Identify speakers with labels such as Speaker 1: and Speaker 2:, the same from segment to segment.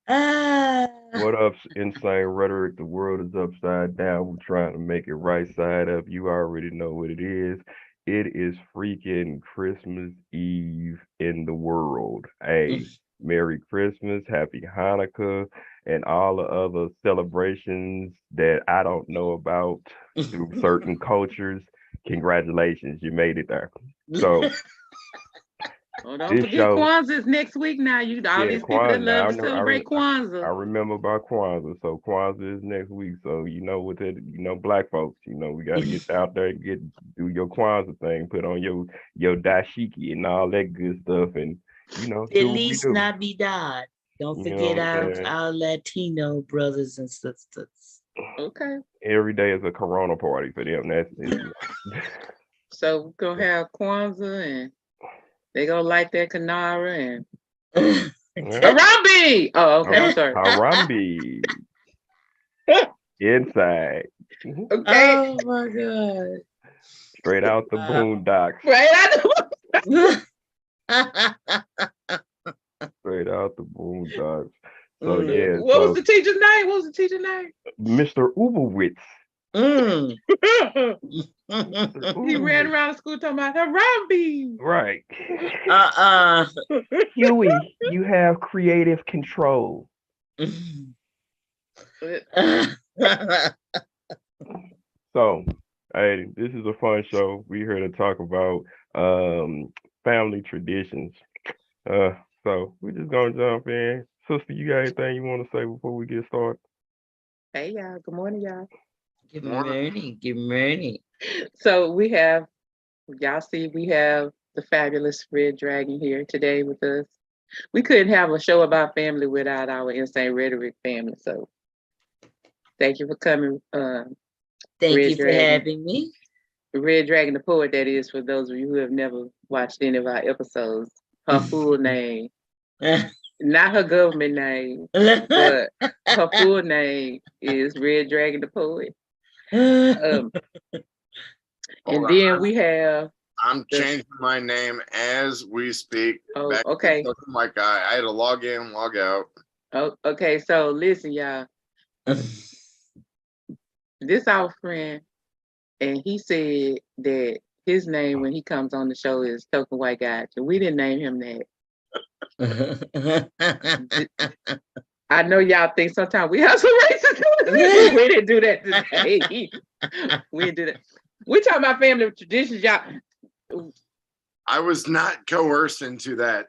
Speaker 1: Ah.
Speaker 2: What up, Insane Rhetoric? The world is upside down. We're trying to make it right side up. You already know what it is. It is freaking Christmas Eve in the world. Hey, Merry Christmas, Happy Hanukkah, and all the other celebrations that I don't know about through certain cultures. Congratulations, you made it there. So,
Speaker 3: Oh, don't
Speaker 2: this
Speaker 3: forget
Speaker 2: show
Speaker 3: Kwanzaa is next week now. You all
Speaker 2: yeah,
Speaker 3: these people that
Speaker 2: Kwanzaa. Now
Speaker 3: love
Speaker 2: I
Speaker 3: to
Speaker 2: know.
Speaker 3: celebrate
Speaker 2: I
Speaker 3: Kwanzaa.
Speaker 2: remember about Kwanzaa. So Kwanzaa is next week. So you know what that. Black folks. We got to get out there and do your Kwanzaa thing. Put on your dashiki and all that good stuff, and do what we
Speaker 1: Feliz
Speaker 2: do.
Speaker 1: Navidad. Don't
Speaker 2: You know
Speaker 1: forget
Speaker 2: what I'm
Speaker 1: our,
Speaker 2: saying?
Speaker 1: our Latino brothers and sisters.
Speaker 3: Okay.
Speaker 2: Every day is a Corona party for them. That's it.
Speaker 3: So we're gonna have Kwanzaa and they gonna light that Kanara and
Speaker 2: Yeah.
Speaker 3: Harambe. Oh, okay. I'm sorry.
Speaker 2: Harambe inside.
Speaker 3: Okay.
Speaker 1: Oh my God.
Speaker 2: Straight out the boondocks.
Speaker 3: Right.
Speaker 2: Straight out the boondocks. So
Speaker 1: Mm.
Speaker 2: yeah,
Speaker 3: What was
Speaker 2: so
Speaker 3: the teacher's name? What was the teacher's name?
Speaker 2: Mr. Uberwitz.
Speaker 1: Mm.
Speaker 3: He ran
Speaker 2: Uberwitz.
Speaker 3: around the school talking about Harambe.
Speaker 2: Right.
Speaker 1: Uh-uh.
Speaker 2: Huey, you have creative control. So, hey, this is a fun show. We're here to talk about um family traditions. Uh, so we're just gonna jump in. Sister, you got anything you want to say before we get started?
Speaker 3: Hey y'all. Good morning, y'all.
Speaker 1: Good
Speaker 4: Morning.
Speaker 1: morning. Good morning.
Speaker 3: So we have y'all see we have the fabulous Red Dragon here today with us. We couldn't have a show about family without our Insane Rhetoric family. So thank you for coming,
Speaker 1: Thank
Speaker 3: Red
Speaker 1: you for
Speaker 3: Dragon.
Speaker 1: having me.
Speaker 3: Red Dragon, the poet, that is, for those of you who have never watched any of our episodes. Her full name, not her government name, but her full name is Red Dragon, the poet. And then we have.
Speaker 4: I'm changing my name as we speak.
Speaker 3: Oh,
Speaker 4: Back
Speaker 3: okay.
Speaker 4: to my guy. I had to log in, log out.
Speaker 3: Oh, okay. So listen, y'all. This our friend, and he said that his name when he comes on the show is Token White Guy. So we didn't name him that. I know y'all think sometimes we have some racism. We didn't do that today. We didn't do that. We talking about family traditions, y'all.
Speaker 4: I was not coerced into that.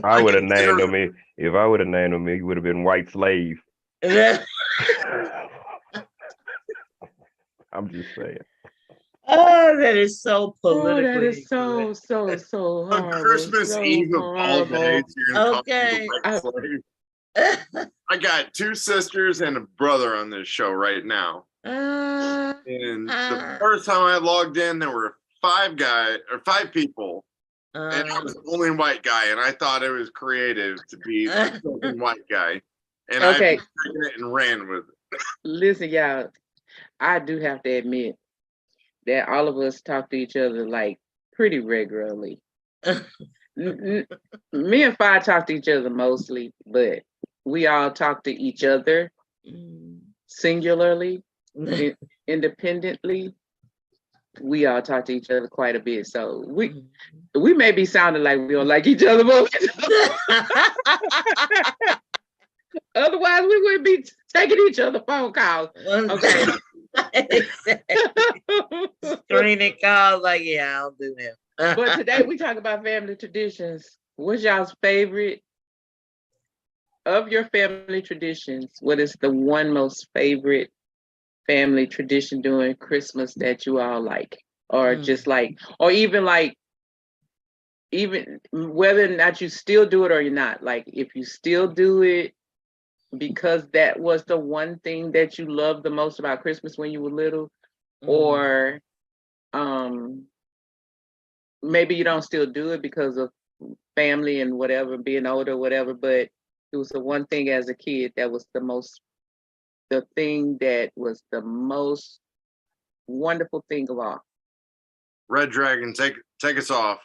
Speaker 2: I would have named him. If I would have named him, he would have been white slave. I'm just saying.
Speaker 1: Oh, that is so politically.
Speaker 3: Oh, that is so horrible.
Speaker 4: On Christmas
Speaker 3: so
Speaker 4: Eve of all days, you're
Speaker 1: Okay.
Speaker 4: I got two sisters and a brother on this show right now. And the first time I logged in, there were five people, and I was the only white guy, and I thought it was creative to be the only white guy, and
Speaker 3: Okay.
Speaker 4: I taken it and ran with it.
Speaker 3: Listen, y'all, I do have to admit that all of us talk to each other like pretty regularly. Me and Fi talk to each other mostly, but we all talk to each other singularly, independently. We all talk to each other quite a bit. So we may be sounding like we don't like each other, but otherwise we wouldn't be taking each other phone calls. Okay.
Speaker 1: Screening calls, like, yeah, I'll do that.
Speaker 3: But today we talk about family traditions. What's y'all's favorite of your family traditions? What is the one most favorite family tradition during Christmas that you all like? Or just like, or even like, even whether or not you still do it or you're not, like if you still do it because that was the one thing that you loved the most about Christmas when you were little, or maybe you don't still do it because of family and whatever, being older, whatever, but it was the one thing as a kid that was the thing that was the most wonderful thing of all.
Speaker 4: Red Dragon, take us off.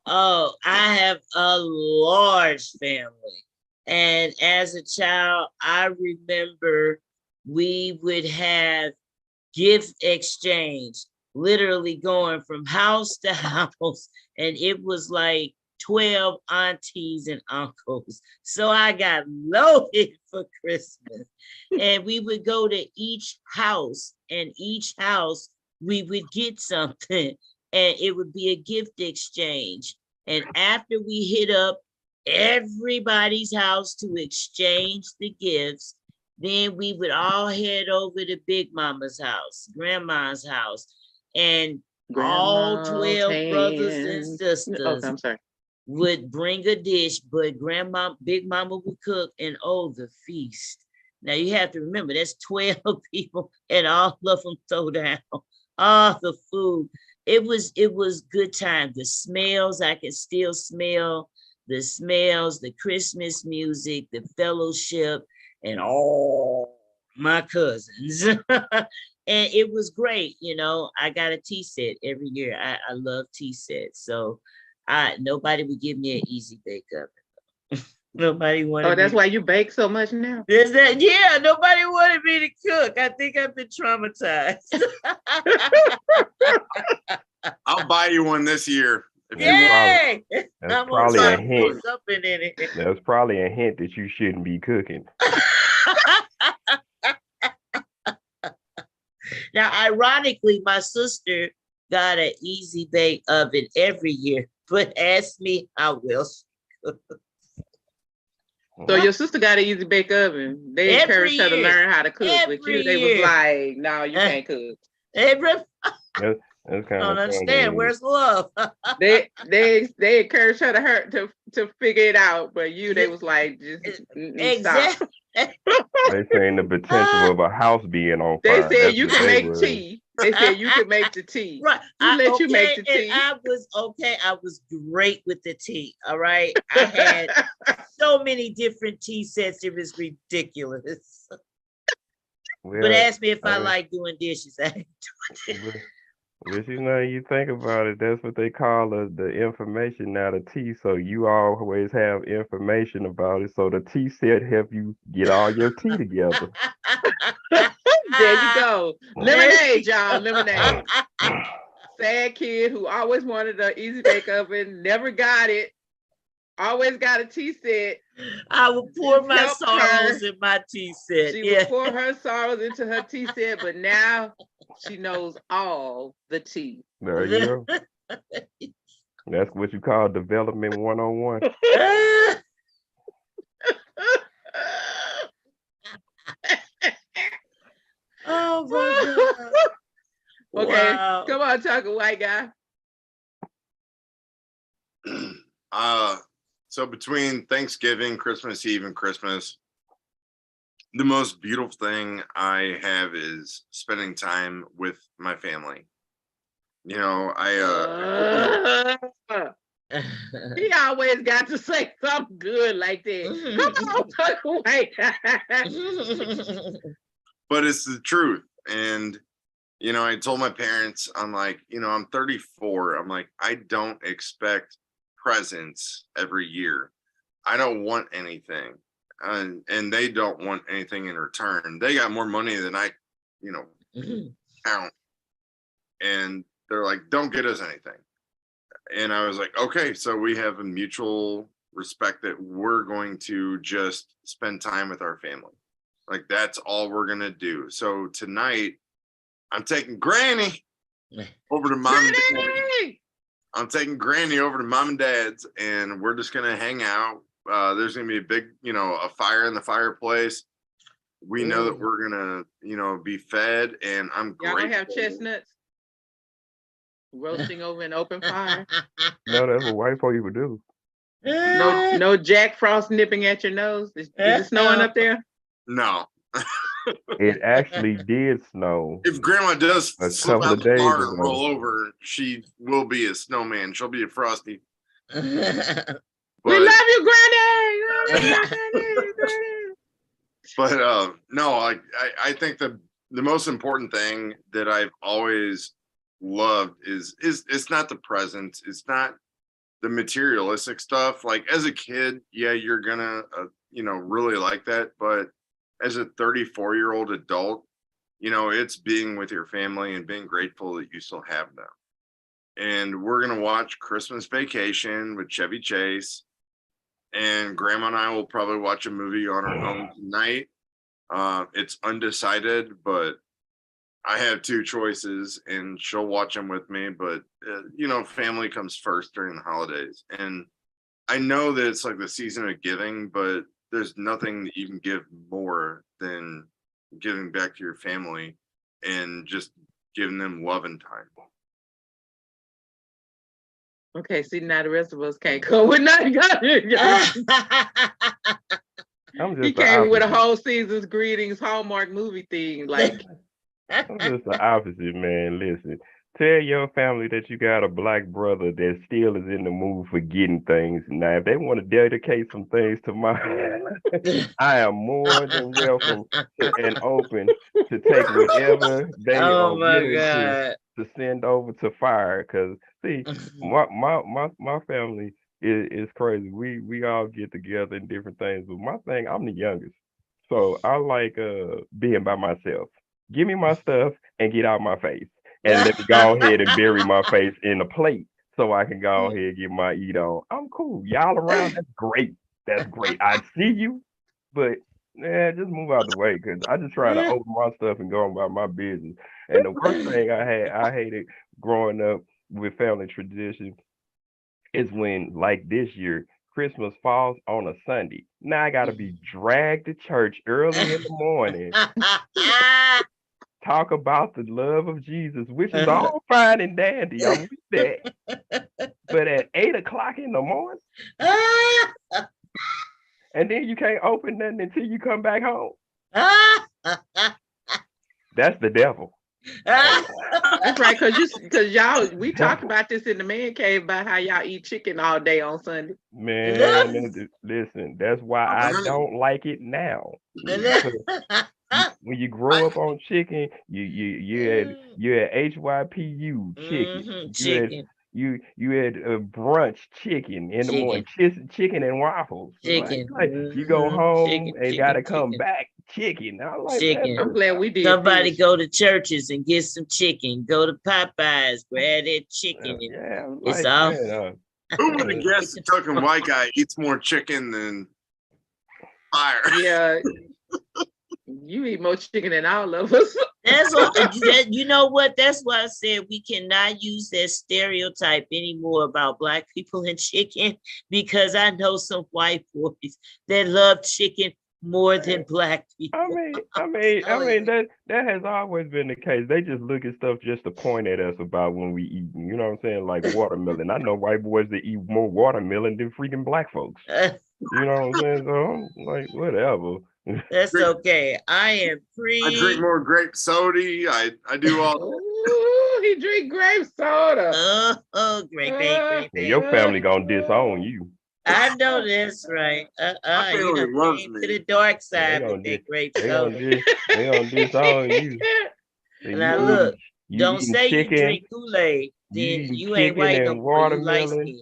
Speaker 1: Oh, I have a large family. And as a child, I remember we would have gift exchange, literally going from house to house. And it was like 12 aunties and uncles. So I got loaded for Christmas. And we would go to each house, and each house we would get something, and it would be a gift exchange. And after we hit up everybody's house to exchange the gifts, then we would all head over to Big Mama's house, Grandma's house, and all 12 brothers and sisters
Speaker 3: I'm sorry.
Speaker 1: would bring a dish, but Big Mama would cook, and oh, the feast. Now you have to remember that's 12 people, and all of them throw down all the food. It was good time. The smells, I can still smell the smells, the Christmas music, the fellowship, and all my cousins. And it was great. I got a tea set every year. I love tea sets. So nobody would give me an easy bake oven. Nobody wanted.
Speaker 3: Oh, that's why you bake so much now?
Speaker 1: Is that? Yeah, nobody wanted me to cook. I think I've been traumatized.
Speaker 4: I'll buy you one this year.
Speaker 1: Yay!
Speaker 2: That's probably a hint.
Speaker 1: Something in it.
Speaker 2: That's probably a hint that you shouldn't be cooking.
Speaker 1: Now, ironically, my sister got an easy bake oven every year, but ask me how well she cooks.
Speaker 3: So your sister got an easy bake oven. They encouraged her to learn how to cook. With you, they was like, no, you can't cook.
Speaker 2: That's kind
Speaker 1: I don't understand. Where's the love?
Speaker 3: they encouraged her to figure it out, but they was like, just
Speaker 1: exactly.
Speaker 3: Stop.
Speaker 2: They saying the potential of a house being on fire.
Speaker 3: They said you can make tea. They said you can make the tea.
Speaker 1: Right.
Speaker 3: You make the tea.
Speaker 1: I was okay. I was great with the tea. All right. I had so many different tea sets. It was ridiculous. Well, but ask me if I like doing dishes. I ain't doing dishes.
Speaker 2: But you think about it, that's what they call the information, now the tea. So you always have information about it. So the tea set help you get all your tea together.
Speaker 3: There you go. Lemonade, y'all. Lemonade. Sad kid who always wanted an easy bake oven, never got it. Always got a tea set.
Speaker 1: I would pour my sorrows in my tea set.
Speaker 3: She would pour her sorrows into her tea set, but now she knows all the tea.
Speaker 2: There you go. That's what you call development 101.
Speaker 1: Oh my God.
Speaker 3: Okay, wow. Come on, talk a white guy.
Speaker 4: So between Thanksgiving, Christmas Eve, and Christmas, the most beautiful thing I have is spending time with my family. He
Speaker 3: always got to say something good like that. Come on, talk a white guy.
Speaker 4: But it's the truth. And, I told my parents, I'm like, I'm 34. I'm like, I don't expect presents every year. I don't want anything. And they don't want anything in return. They got more money than I, count. And they're like, don't get us anything. And I was like, okay, so we have a mutual respect that we're going to just spend time with our family. Like, that's all we're going to do. So tonight, I'm taking Granny over to Mom and Dad. I'm taking Granny over to Mom and Dad's, and we're just going to hang out. There's going to be a big, a fire in the fireplace. We know that we're going to, be fed, and I'm grateful.
Speaker 3: Y'all don't have chestnuts roasting over an open fire?
Speaker 2: No, that's what white people do.
Speaker 3: No Jack Frost nipping at your nose? Is it snowing up there?
Speaker 4: No.
Speaker 2: It actually did snow.
Speaker 4: If Grandma does slip out the bar and roll over, she will be a snowman. She'll be a Frosty.
Speaker 3: We love you, Granny.
Speaker 4: But no, I think the most important thing that I've always loved is it's not the presents. It's not the materialistic stuff. Like as a kid, yeah, you're gonna, really like that. But as a 34-year-old adult, it's being with your family and being grateful that you still have them. And we're gonna watch Christmas Vacation with Chevy Chase, and Grandma and I will probably watch a movie on our own tonight. It's undecided, but I have two choices, and she'll watch them with me. But family comes first during the holidays, and I know that it's like the season of giving, but there's nothing that you can give more than giving back to your family and just giving them love and time.
Speaker 3: Okay, see, now the rest of us can't come with nothing. He came with a whole season's greetings Hallmark movie thing. Like,
Speaker 2: I'm just the opposite, man. Listen, tell your family that you got a black brother that still is in the mood for getting things. Now, if they want to dedicate some things to my, I am more than welcome and open to take whatever they are willing to send over to fire. Because see, my family is crazy. We all get together in different things, but my thing, I'm the youngest, so I like being by myself. Give me my stuff and get out my face, and let me go ahead and bury my face in a plate so I can go ahead and get my eat on. I'm cool. Y'all around, that's great. That's great. I see you, but just move out the way, because I just try to open my stuff and go about my business. And the worst thing I hated growing up with family tradition is when, like this year, Christmas falls on a Sunday. Now I gotta be dragged to church early in the morning, talk about the love of Jesus, which is all fine and dandy. I'm with that. But at 8 o'clock in the morning, and then you can't open nothing until you come back home. That's the devil.
Speaker 3: That's right, because y'all, we talked about this in the man cave about how y'all eat chicken all day on Sunday.
Speaker 2: Man, listen, that's why I don't like it now. When you grow up on chicken, you had HYPU chicken.
Speaker 1: Chicken.
Speaker 2: You had brunch chicken in the morning, chicken and waffles.
Speaker 1: Chicken.
Speaker 2: Like, you go home and gotta come back. Chicken. I like
Speaker 1: chicken.
Speaker 2: that.
Speaker 3: I'm glad we did.
Speaker 1: Somebody go to churches and get some chicken. Go to Popeyes, grab that chicken. It's all.
Speaker 4: Who would have guessed a token white guy eats more chicken than fire?
Speaker 3: Yeah. You eat more chicken than all of us.
Speaker 1: That's what, you know what? That's why I said we cannot use that stereotype anymore about Black people and chicken, because I know some white boys that love chicken more than Black people.
Speaker 2: I mean that has always been the case. They just look at stuff just to point at us about when we eat. You know what I'm saying? Like watermelon. I know white boys that eat more watermelon than freaking Black folks. You know what I'm saying? So I'm like, whatever.
Speaker 1: That's okay. I am
Speaker 4: I drink more grape soda. I do all.
Speaker 3: Ooh, he drink grape soda.
Speaker 1: Grape.
Speaker 2: Your family gonna disown you.
Speaker 1: I know that's right. You know, to the dark side with that grape soda.
Speaker 2: They gonna disown you.
Speaker 1: Now look, don't say you drink Kool-Aid, then you ain't white no more. You light skin.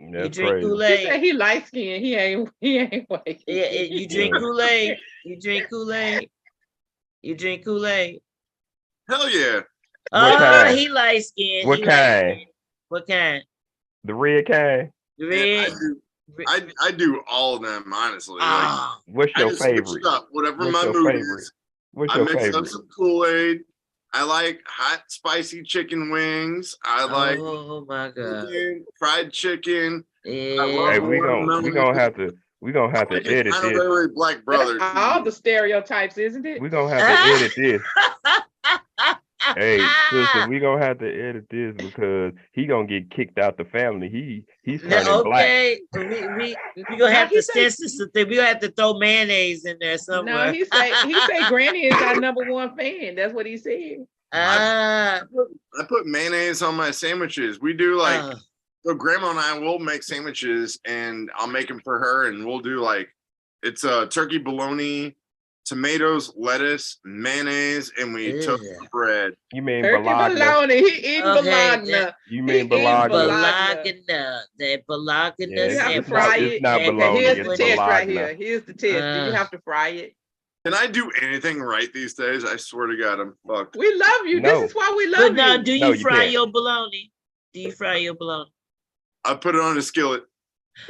Speaker 1: You drink Kool-Aid.
Speaker 3: He said he light skin. He ain't white.
Speaker 1: Yeah, you drink Kool-Aid. You drink Kool-Aid. You drink Kool-Aid.
Speaker 4: Hell yeah.
Speaker 1: Oh, he light skin.
Speaker 2: What kind?
Speaker 1: What kind?
Speaker 2: The red kind.
Speaker 1: The red.
Speaker 4: I do all of them, honestly.
Speaker 2: What's your favorite?
Speaker 4: Whatever my mood is.
Speaker 2: What's your favorite?
Speaker 4: I mix up some Kool-Aid. I like hot, spicy chicken wings. I like fried chicken.
Speaker 2: Yeah. Hey, we gonna have to edit this.
Speaker 4: Really Black brother.
Speaker 3: All the stereotypes, isn't it?
Speaker 2: We're gonna have to edit this. Hey, sister, we gonna have to edit this because he gonna get kicked out the family. He's turning black.
Speaker 1: We gonna have to censor something. We gonna have to throw mayonnaise in there somewhere.
Speaker 3: No, he say Granny is our #1 fan. That's what he said.
Speaker 4: I put mayonnaise on my sandwiches. We do like so Grandma and I will make sandwiches, and I'll make them for her, and we'll do like it's turkey bologna, tomatoes, lettuce, mayonnaise, and we toast the bread.
Speaker 2: You mean
Speaker 3: Turkey
Speaker 2: bologna?
Speaker 3: bologna. He eating
Speaker 1: Okay,
Speaker 3: bologna.
Speaker 2: You
Speaker 3: He
Speaker 2: mean
Speaker 3: eating
Speaker 2: bologna?
Speaker 3: bologna.
Speaker 1: That bologna
Speaker 2: Yeah,
Speaker 3: You have to
Speaker 2: it's
Speaker 3: fry
Speaker 2: not.
Speaker 3: it.
Speaker 2: It's not
Speaker 1: Okay,
Speaker 2: bologna.
Speaker 3: Here's
Speaker 2: It's
Speaker 3: the test right
Speaker 2: bologna.
Speaker 3: here. Here's the test. Do you have to fry it?
Speaker 4: Can I do anything right these days? I swear to God, I'm fucked.
Speaker 3: We love you.
Speaker 2: No.
Speaker 3: This is why we
Speaker 1: But
Speaker 3: love
Speaker 1: now,
Speaker 3: you.
Speaker 1: do
Speaker 2: No,
Speaker 1: you
Speaker 2: you
Speaker 1: fry
Speaker 2: can't.
Speaker 1: your bologna? Do you fry your bologna?
Speaker 4: I put it on a skillet.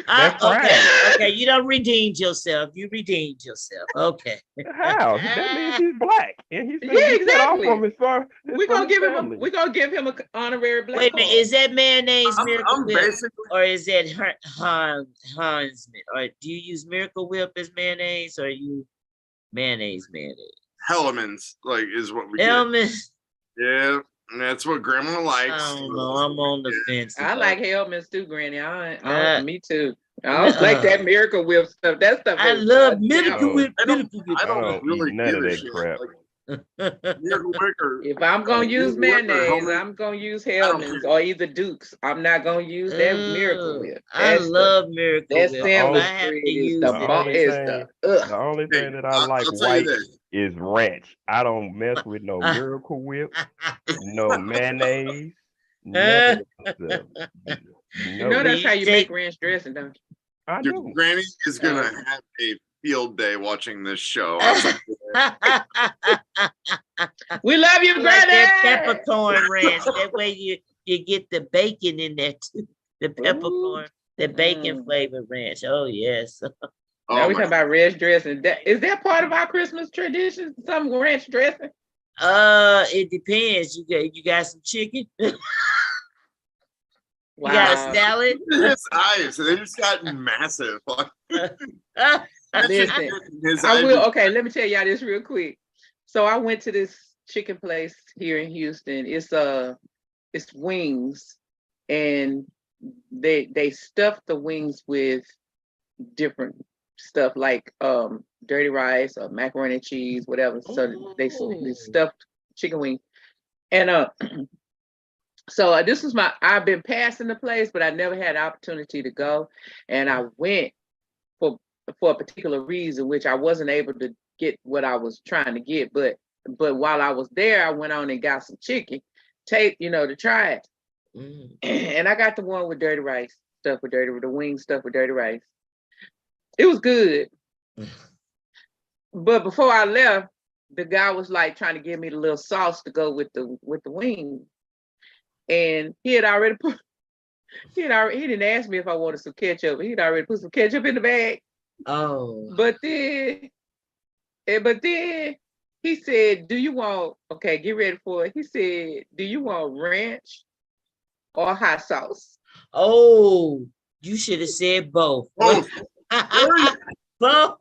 Speaker 2: That's
Speaker 1: Okay,
Speaker 2: fine.
Speaker 1: okay, you done redeemed yourself. You redeemed yourself. Okay.
Speaker 2: How? That means he's black, and he's gonna
Speaker 3: Yeah,
Speaker 2: be cut off
Speaker 3: exactly.
Speaker 2: from his
Speaker 3: We're gonna give him a an honorary black
Speaker 1: Wait a minute,
Speaker 3: card.
Speaker 1: is that mayonnaise Miracle
Speaker 4: I'm
Speaker 1: Whip,
Speaker 4: basically
Speaker 1: or is that Hans? Or do you use Miracle Whip as mayonnaise, or you mayonnaise?
Speaker 4: Hellman's, like, is what we get.
Speaker 1: Hellman's.
Speaker 4: Yeah, and that's what Grandma likes.
Speaker 1: I don't know. I'm on the fence.
Speaker 3: I
Speaker 1: about
Speaker 3: like
Speaker 1: it.
Speaker 3: Hellman's too, Granny. Me too. I
Speaker 1: nuh-uh.
Speaker 3: don't like that Miracle Whip stuff. That stuff
Speaker 1: I
Speaker 3: is
Speaker 1: love
Speaker 3: devil.
Speaker 1: Miracle Whip.
Speaker 4: I don't-
Speaker 1: Miracle Whip.
Speaker 4: I
Speaker 2: I
Speaker 4: don't
Speaker 2: don't
Speaker 4: really
Speaker 2: eat none of
Speaker 4: give a
Speaker 2: that
Speaker 4: shit.
Speaker 2: crap.
Speaker 4: Like, Miracle Whip or
Speaker 3: If I'm gonna use
Speaker 4: Miracle Whip or
Speaker 3: mayonnaise,
Speaker 4: Hellmann's,
Speaker 3: I'm gonna use
Speaker 4: don't
Speaker 3: Hellman's
Speaker 4: care.
Speaker 3: or either Duke's. I'm not gonna use that Miracle Whip.
Speaker 1: I love Miracle
Speaker 3: That
Speaker 1: Whip.
Speaker 3: sandwich
Speaker 1: I have
Speaker 3: bread
Speaker 1: to
Speaker 3: is
Speaker 1: use
Speaker 3: the
Speaker 2: The
Speaker 1: it.
Speaker 2: only thing,
Speaker 3: ugh.
Speaker 2: the only
Speaker 4: Hey,
Speaker 2: thing that I like
Speaker 4: I'll tell you
Speaker 2: white
Speaker 4: this.
Speaker 2: is ranch. I don't mess with no Miracle Whip, no mayonnaise, none of that stuff.
Speaker 3: You
Speaker 2: No,
Speaker 3: know that's how you
Speaker 1: take-
Speaker 3: make ranch dressing, don't you?
Speaker 2: I
Speaker 4: Dude,
Speaker 2: do.
Speaker 4: Granny is gonna
Speaker 3: Oh.
Speaker 4: have a field day watching this show. I'll tell you that.
Speaker 3: We love you,
Speaker 1: I like that
Speaker 3: Granny.
Speaker 1: peppercorn ranch. That way you get the bacon in there too. The peppercorn, the bacon flavored ranch. Oh yes.
Speaker 4: Oh
Speaker 3: Now we
Speaker 4: my
Speaker 3: talking about ranch dressing. Is that part of our Christmas tradition? Some ranch dressing?
Speaker 1: It depends. You got some chicken. You got a salad.
Speaker 4: His eyes, they just got massive.
Speaker 3: Listen,
Speaker 4: His
Speaker 3: I
Speaker 4: eyes
Speaker 3: will.
Speaker 4: were-
Speaker 3: Okay, let me tell y'all this real quick. So I went to this chicken place here in Houston. It's wings, and they stuffed the wings with different stuff like dirty rice or macaroni and cheese, whatever. So they stuffed chicken wings, and so this was I've been passing the place, but I never had an opportunity to go, and I went for a particular reason, which I wasn't able to get what I was trying to get, but while I was there, I went on and got some chicken, to try it. And I got the one with dirty rice, the wing stuff with dirty rice. It was good. But before I left, the guy was like trying to give me the little sauce to go with the wing. And he had already put, he didn't ask me if I wanted some ketchup. He'd already put some ketchup in the bag.
Speaker 1: Oh.
Speaker 3: But then he said, "Do you want, okay, get ready for it." He said, "Do you want ranch or hot sauce?"
Speaker 1: Oh, you should have said both.
Speaker 4: Both.
Speaker 1: Both.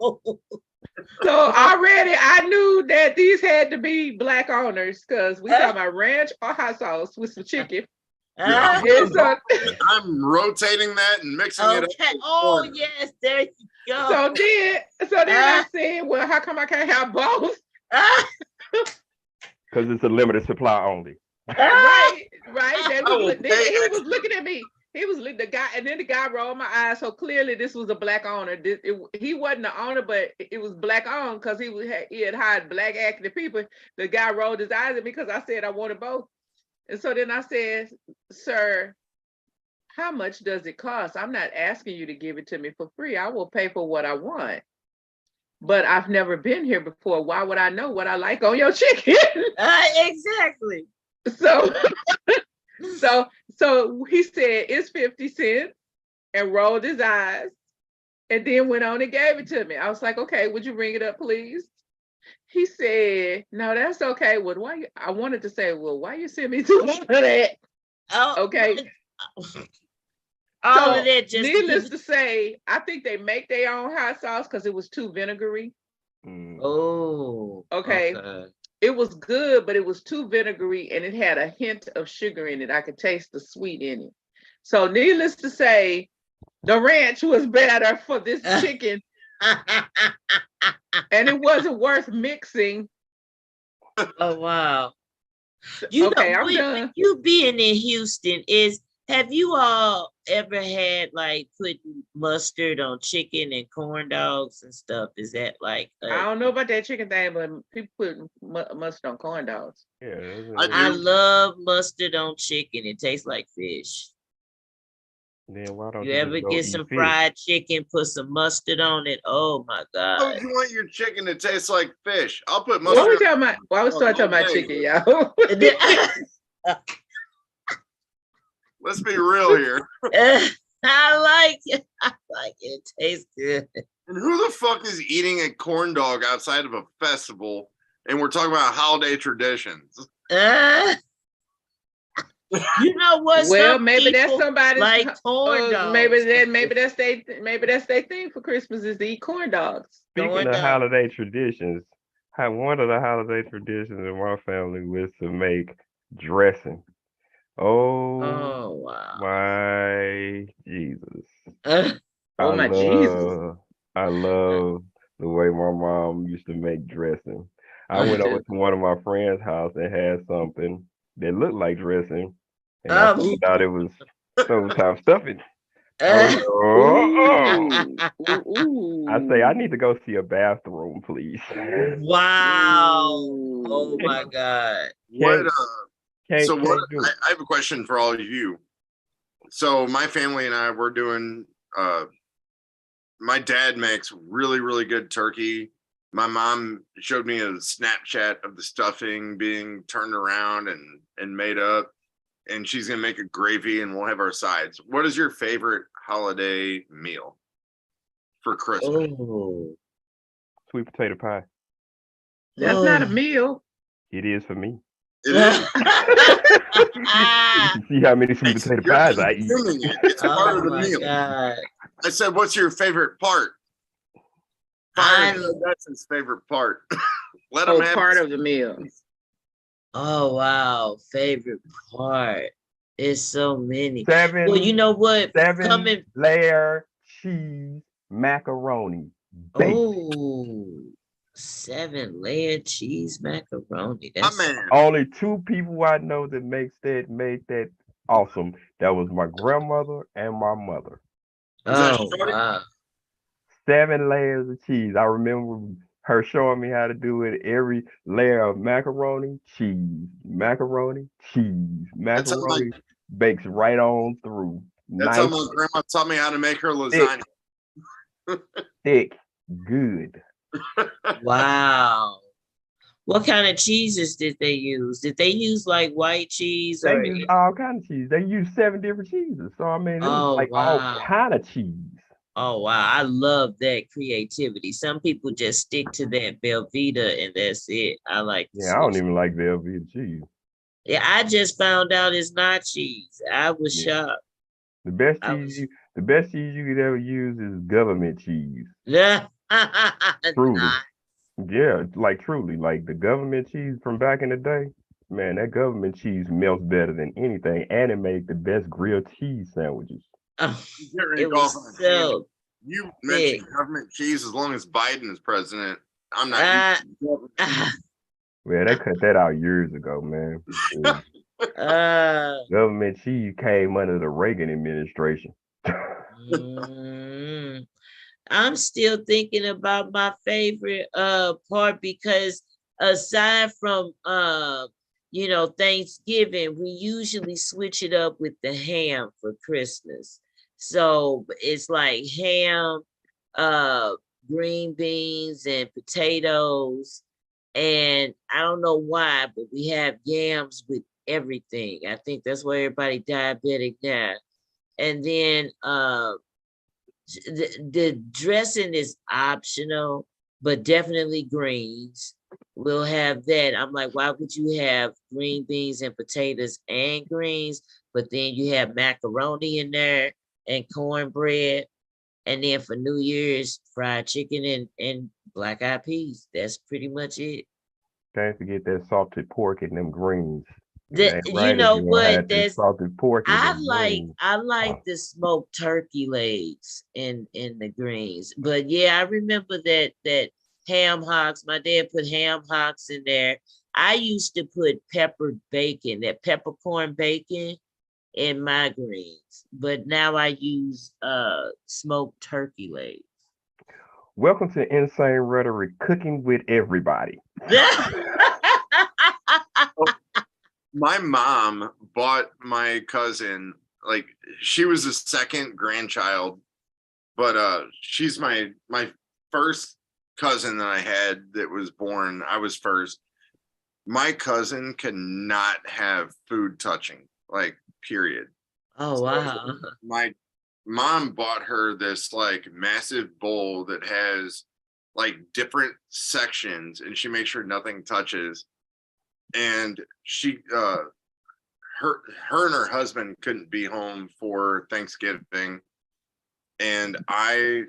Speaker 3: So already I knew that these had to be Black owners because we talking about ranch or hot sauce with some chicken.
Speaker 4: Yeah.
Speaker 3: And so,
Speaker 4: I'm rotating that and mixing it
Speaker 1: Okay.
Speaker 4: up.
Speaker 1: Oh yes, there you go.
Speaker 3: so then I said, "Well, how come I can't have both?"
Speaker 2: Because it's a limited supply only.
Speaker 3: Right. He
Speaker 4: Oh,
Speaker 3: was looking at me. He was the guy, and then the guy rolled my eyes. So clearly, this was a Black owner. He wasn't the owner, but it was Black owned because he had hired Black active people. The guy rolled his eyes at me because I said I wanted both, and so then I said, "Sir, how much does it cost? I'm not asking you to give it to me for free. I will pay for what I want. But I've never been here before. Why would I know what I like on your chicken?"
Speaker 1: Exactly.
Speaker 3: So he said it's 50 cents and rolled his eyes and then went on and gave it to me. I was like, "Okay, would you ring it up, please?" He said, "No, that's okay." Well, I wanted to say, "Well, why you send me too much of that?"
Speaker 1: Oh,
Speaker 3: Okay.
Speaker 1: All of that just
Speaker 3: needless to say, I think they make their own hot sauce because it was too vinegary.
Speaker 1: Oh.
Speaker 3: Okay. It was good, but it was too vinegary and it had a hint of sugar in it. I could taste the sweet in it. So needless to say, the ranch was better for this chicken and it wasn't worth mixing.
Speaker 1: Oh wow. You
Speaker 3: Okay,
Speaker 1: know,
Speaker 3: I'm done.
Speaker 1: you being in Houston Have you all ever had like putting mustard on chicken and corn dogs and stuff? Is that like
Speaker 3: I don't know about that chicken thing, but people put mustard on corn dogs.
Speaker 2: Yeah,
Speaker 1: I love mustard on chicken. It tastes like fish.
Speaker 2: then why don't
Speaker 1: You
Speaker 2: you
Speaker 1: ever
Speaker 2: just go
Speaker 1: get
Speaker 2: eat
Speaker 1: some
Speaker 2: fish?
Speaker 1: fried chicken, put some mustard on it? Oh my
Speaker 4: Why
Speaker 1: God.
Speaker 4: would you want your chicken to taste like fish? I'll put
Speaker 3: What
Speaker 4: mustard.
Speaker 3: we talking about? Why we start talking about
Speaker 4: Okay.
Speaker 3: chicken, y'all?
Speaker 4: Let's be real here.
Speaker 1: I like it. I like it. It tastes good.
Speaker 4: And who the fuck is eating a corn dog outside of a festival? And we're talking about holiday traditions.
Speaker 1: You know what?
Speaker 3: Well,
Speaker 1: Some
Speaker 3: maybe that's
Speaker 1: people
Speaker 3: somebody's
Speaker 1: like corn dogs.
Speaker 3: maybe that's their thing for Christmas is to eat corn dogs.
Speaker 2: Speaking
Speaker 1: Corn
Speaker 2: of
Speaker 1: dogs.
Speaker 2: holiday traditions, one of the holiday traditions in my family was to make dressing. Oh
Speaker 1: Oh wow.
Speaker 2: my Jesus.
Speaker 3: Oh my Jesus.
Speaker 2: I love the way my mom used to make dressing. I went over to one of my friend's house and had something that looked like dressing, and I found out it was some kind of stuffing. I say I need to go see a bathroom, please.
Speaker 1: Wow. Oh my God.
Speaker 4: I have a question for all of you. So my family and I were doing my dad makes really, really good turkey. My mom showed me a Snapchat of the stuffing being turned around and made up. And she's gonna make a gravy and we'll have our sides. What is your favorite holiday meal for Christmas?
Speaker 1: Oh.
Speaker 2: Sweet potato pie.
Speaker 3: That's not a meal.
Speaker 2: It is for me.
Speaker 4: It is.
Speaker 2: You can see how many sweet potato pies I eat.
Speaker 4: It's part of the
Speaker 1: my
Speaker 4: meal.
Speaker 1: God.
Speaker 4: I said, "What's your favorite part?" That's his favorite part. Let him have
Speaker 3: part of the meal.
Speaker 1: Oh wow, favorite part. It's so many.
Speaker 2: Seven.
Speaker 1: Well, you know what?
Speaker 2: 7-layer cheese macaroni.
Speaker 1: Oh, 7-layer cheese macaroni. That's
Speaker 2: only 2 people I know that made that awesome. That was my grandmother and my mother.
Speaker 1: Wow.
Speaker 2: 7 layers of cheese. I remember her showing me how to do it. Every layer of macaroni, cheese, macaroni, cheese, macaroni bakes right on through.
Speaker 4: That's how my grandma taught me how to make her lasagna.
Speaker 2: Thick, good.
Speaker 1: Wow. What kind of cheeses did they use? Did they use like white cheese?
Speaker 2: They use all kind of cheese. They use 7 different cheeses. So I mean, it was like all kind of cheese.
Speaker 1: Oh wow, I love that creativity. Some people just stick to that Velveeta and that's it. I like.
Speaker 2: Yeah, I don't even like Velveeta cheese.
Speaker 1: Yeah, I just found out it's not cheese. I was shocked.
Speaker 2: The best cheese you could ever use is government cheese.
Speaker 1: Yeah.
Speaker 2: Truly. Yeah, like truly, like the government cheese from back in the day. Man, that government cheese melts better than anything, and it makes the best grilled cheese sandwiches.
Speaker 1: It was so
Speaker 4: you mentioned government cheese as long as Biden is president. I'm not.
Speaker 2: Well, they cut that out years ago, man. Government cheese came under the Reagan administration.
Speaker 1: I'm still thinking about my favorite part because aside from Thanksgiving, we usually switch it up with the ham for Christmas. So it's like ham, green beans, and potatoes. And I don't know why, but we have yams with everything. I think that's why everybody diabetic now. And then the dressing is optional, but definitely greens. We'll have that. I'm like, why would you have green beans and potatoes and greens, but then you have macaroni in there and cornbread, and then for New Year's, fried chicken and black-eyed peas. That's pretty much it.
Speaker 2: Can't forget that salted pork and them greens.
Speaker 1: You know what?
Speaker 2: That's salted pork.
Speaker 1: I like the smoked turkey legs in the greens. But yeah, I remember that ham hocks. My dad put ham hocks in there. I used to put peppered bacon, that peppercorn bacon in my greens, but now I use smoked turkey legs.
Speaker 2: Welcome to Insane Rhetoric, cooking with everybody.
Speaker 4: My mom bought my cousin, like, she was the second grandchild, but she's my first cousin that I had that was born. I was first. My cousin cannot have food touching, like, period.
Speaker 1: Oh wow.
Speaker 4: My mom bought her this like massive bowl that has like different sections, and she makes sure nothing touches. And she her and her husband couldn't be home for Thanksgiving, and I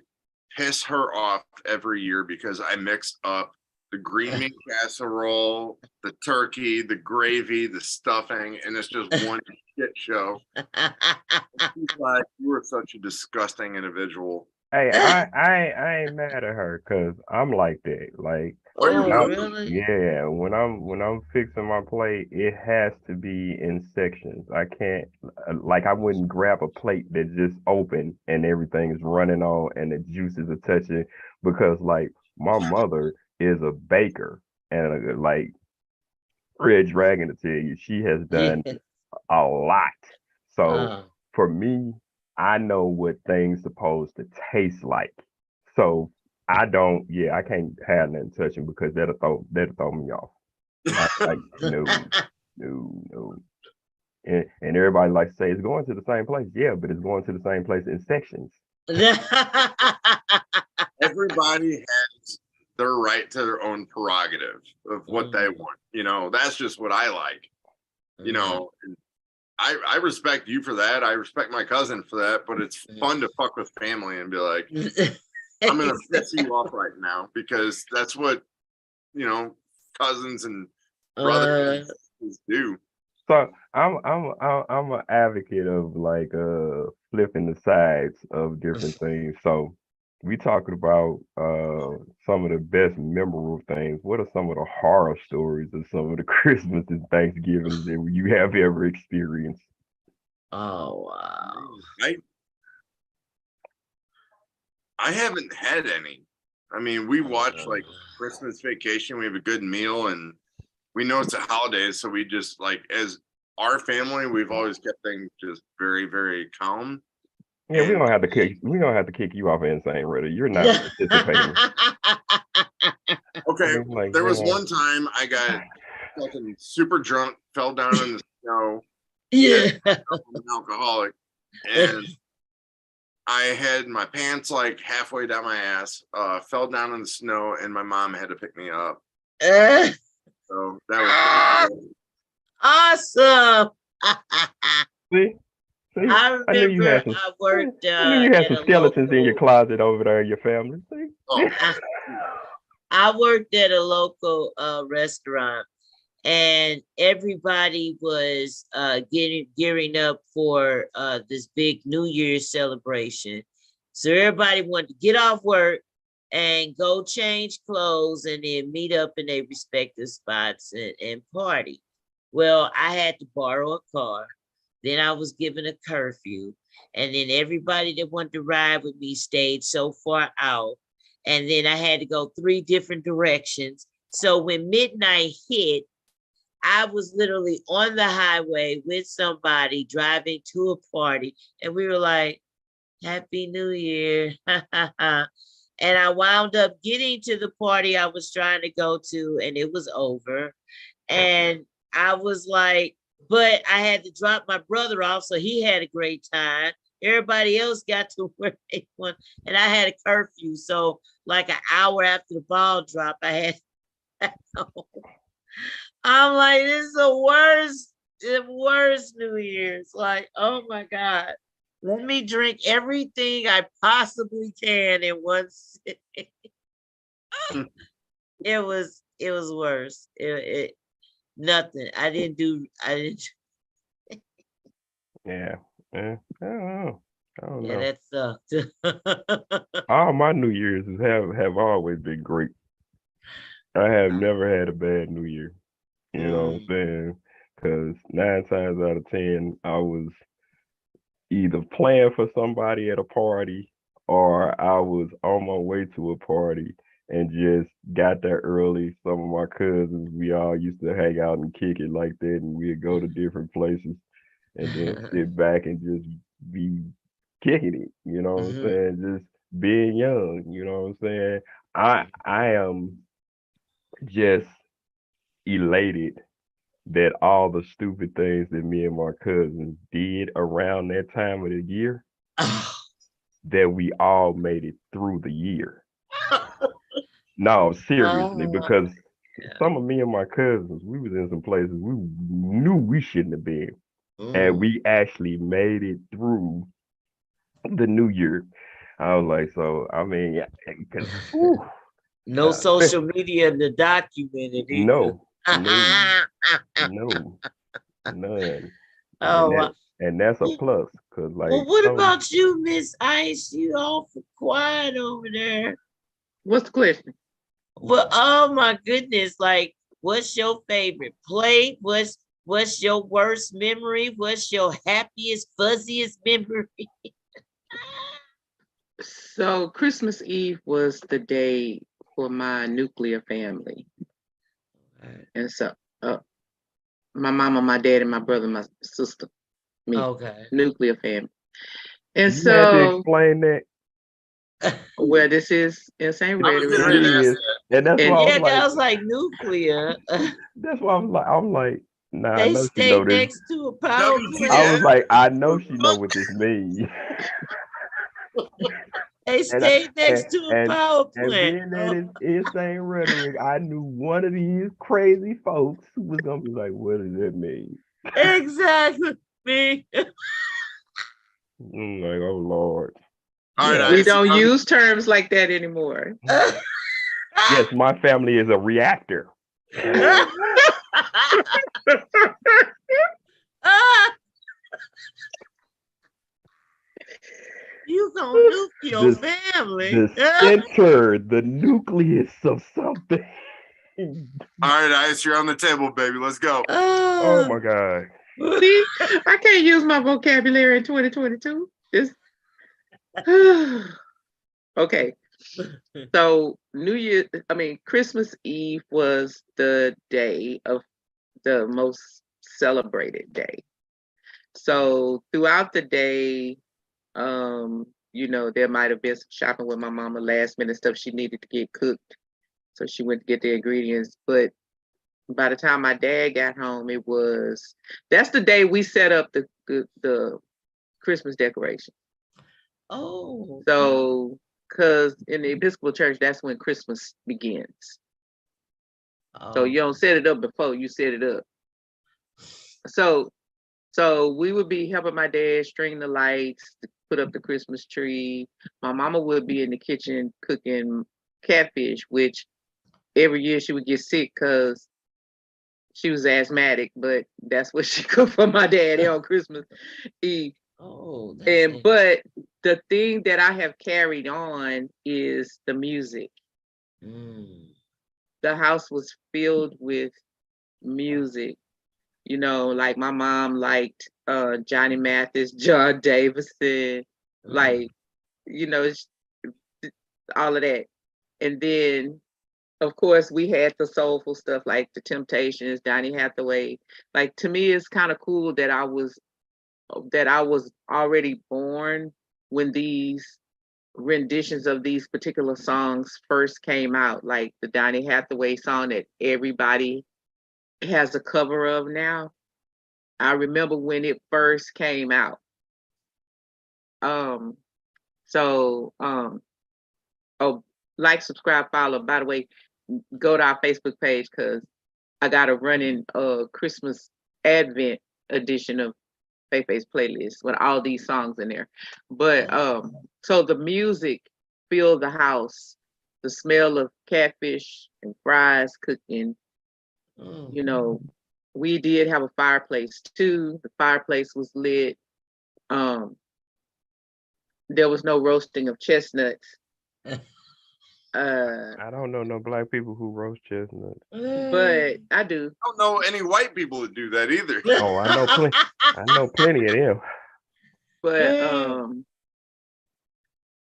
Speaker 4: piss her off every year because I mix up the green meat casserole, the turkey, the gravy, the stuffing, and it's just one shit show. She's like, you are such a disgusting individual.
Speaker 2: Hey, I ain't mad at her because I'm like that. Like,
Speaker 1: Oh, really?
Speaker 2: yeah, when I'm fixing my plate, it has to be in sections. I can't, like, I wouldn't grab a plate that's just open and everything is running on and the juices are touching, because like my mother is a baker, and like Red Dragon to tell you, she has done
Speaker 1: Yeah.
Speaker 2: a lot. So
Speaker 1: Oh.
Speaker 2: for me, I know what things supposed to taste like. So I can't have nothing touching because that'll throw me off. Like no, no, no. And everybody likes to say it's going to the same place. Yeah, but it's going to the same place in sections.
Speaker 4: Everybody has their right to their own prerogative of what they want. You know, that's just what I like. You know, and I respect you for that. I respect my cousin for that, but it's fun to fuck with family and be like, I'm gonna piss you off right now because that's what, you know, cousins and brothers do.
Speaker 2: So I'm an advocate of like flipping the sides of different things. So we talking about some of the best memorable things. What are some of the horror stories of some of the Christmas and Thanksgivings that you have ever experienced?
Speaker 1: Oh wow.
Speaker 4: I haven't had any. I mean, we watch like Christmas Vacation. We have a good meal, and we know it's a holiday, so we just like, as our family, we've always kept things just very, very calm.
Speaker 2: Yeah, we don't have to kick you off of Insane Rhetoric. You're not participating.
Speaker 4: Okay, like, there was one time I got fucking super drunk, fell down in the snow.
Speaker 1: Yeah.
Speaker 4: I'm an alcoholic, and I had my pants like halfway down my ass, fell down in the snow, and my mom had to pick me up. So that was
Speaker 1: awesome.
Speaker 2: See?
Speaker 1: I remember I worked.
Speaker 2: I knew you had some skeletons in your closet over there in your family. See?
Speaker 4: Oh.
Speaker 1: I worked at a local restaurant, and everybody was gearing up for this big New Year's celebration. So everybody wanted to get off work and go change clothes and then meet up in their respective spots and party. Well, I had to borrow a car. Then I was given a curfew. And then everybody that wanted to ride with me stayed so far out. And then I had to go 3 different directions. So when midnight hit, I was literally on the highway with somebody driving to a party. And we were like, Happy New Year. And I wound up getting to the party I was trying to go to, and it was over. And I was like, but I had to drop my brother off, so he had a great time. Everybody else got to where they went, and I had a curfew. So like an hour after the ball drop, I had to go. I'm like, this is the worst New Year's. Like, oh my God. Let me drink everything I possibly can in one sitting. It was worse. Nothing. I didn't.
Speaker 2: Yeah. I don't know.
Speaker 1: Yeah, that sucked.
Speaker 2: All my New Year's have always been great. I have never had a bad New Year. You know what I'm saying? Because 9 times out of 10, I was either playing for somebody at a party or I was on my way to a party and just got there early. Some of my cousins, we all used to hang out and kick it like that, and we'd go to different places and then sit back and just be kicking it. You know what I'm saying? Just being young. You know what I'm saying? I am just elated that all the stupid things that me and my cousins did around that time of the year, that we all made it through the year. No, seriously, because some of me and my cousins, we was in some places we knew we shouldn't have been. And we actually made it through the new year. I was like, so, I mean, yeah, because,
Speaker 1: no social media to document it either.
Speaker 2: No, none.
Speaker 1: Oh,
Speaker 2: and that's a plus, because like.
Speaker 1: Well, what about you, Miss Ice? You awful quiet over there.
Speaker 3: What's the question?
Speaker 1: Well, oh my goodness! Like, what's your favorite play? What's your worst memory? What's your happiest, fuzziest memory?
Speaker 3: So Christmas Eve was the day for my nuclear family. And so my mama, my dad, and my brother, my sister, me.
Speaker 1: Okay.
Speaker 3: Nuclear family. And
Speaker 2: you had to explain that.
Speaker 3: Well, this is Insane Rhetorik.
Speaker 2: It is. And that's why
Speaker 1: I was like nuclear.
Speaker 2: That's why I'm like, nah,
Speaker 1: they
Speaker 2: I know
Speaker 1: stay
Speaker 2: she know
Speaker 1: next
Speaker 2: this.
Speaker 1: to a power plant.
Speaker 2: I was like, I know she know what this means.
Speaker 1: They stay next to a power plant.
Speaker 2: And being that it's Insane Rhetorik, I knew one of these crazy folks who was gonna be like, what does that mean?
Speaker 1: Exactly. Me.
Speaker 2: I'm like, oh Lord.
Speaker 4: All right,
Speaker 3: we don't use terms like that anymore.
Speaker 2: Yes, my family is a reactor.
Speaker 1: You gonna nuke your family.
Speaker 2: The center, the nucleus of something.
Speaker 4: All right, Ice, you're on the table, baby. Let's go.
Speaker 2: Oh my God.
Speaker 3: See, I can't use my vocabulary in 2022. Okay. So Christmas Eve was the day of the most celebrated day. So throughout the day, there might have been some shopping with my mama, last minute stuff she needed to get cooked. So she went to get the ingredients. But by the time my dad got home, that's the day we set up the Christmas decoration.
Speaker 1: Oh.
Speaker 3: So, because in the Episcopal Church, that's when Christmas begins. Oh. So you don't set it up before, you set it up. So we would be helping my dad string the lights, put up the Christmas tree. My mama would be in the kitchen cooking catfish, which every year she would get sick because she was asthmatic, but that's what she cooked for my daddy on Christmas Eve.
Speaker 1: Oh,
Speaker 3: but the thing that I have carried on is the music. The house was filled with music. Like my mom liked Johnny Mathis, John Davison, all of that. And then, of course, we had the soulful stuff like the Temptations, Donny Hathaway. Like, to me, it's kind of cool that I was already born when these renditions of these particular songs first came out, like the Donny Hathaway song that everybody has a cover of now. I remember when it first came out. Like, subscribe, follow. By the way, go to our Facebook page because I got a running Christmas Advent edition of Faye-Faye's playlist with all these songs in there. But so the music filled the house, the smell of catfish and fries cooking. We did have a fireplace too. The fireplace was lit. There was no roasting of chestnuts.
Speaker 2: I don't know no black people who roast chestnuts.
Speaker 3: But I do.
Speaker 4: I don't know any white people that do that either.
Speaker 2: Oh, I know plenty of them.
Speaker 3: But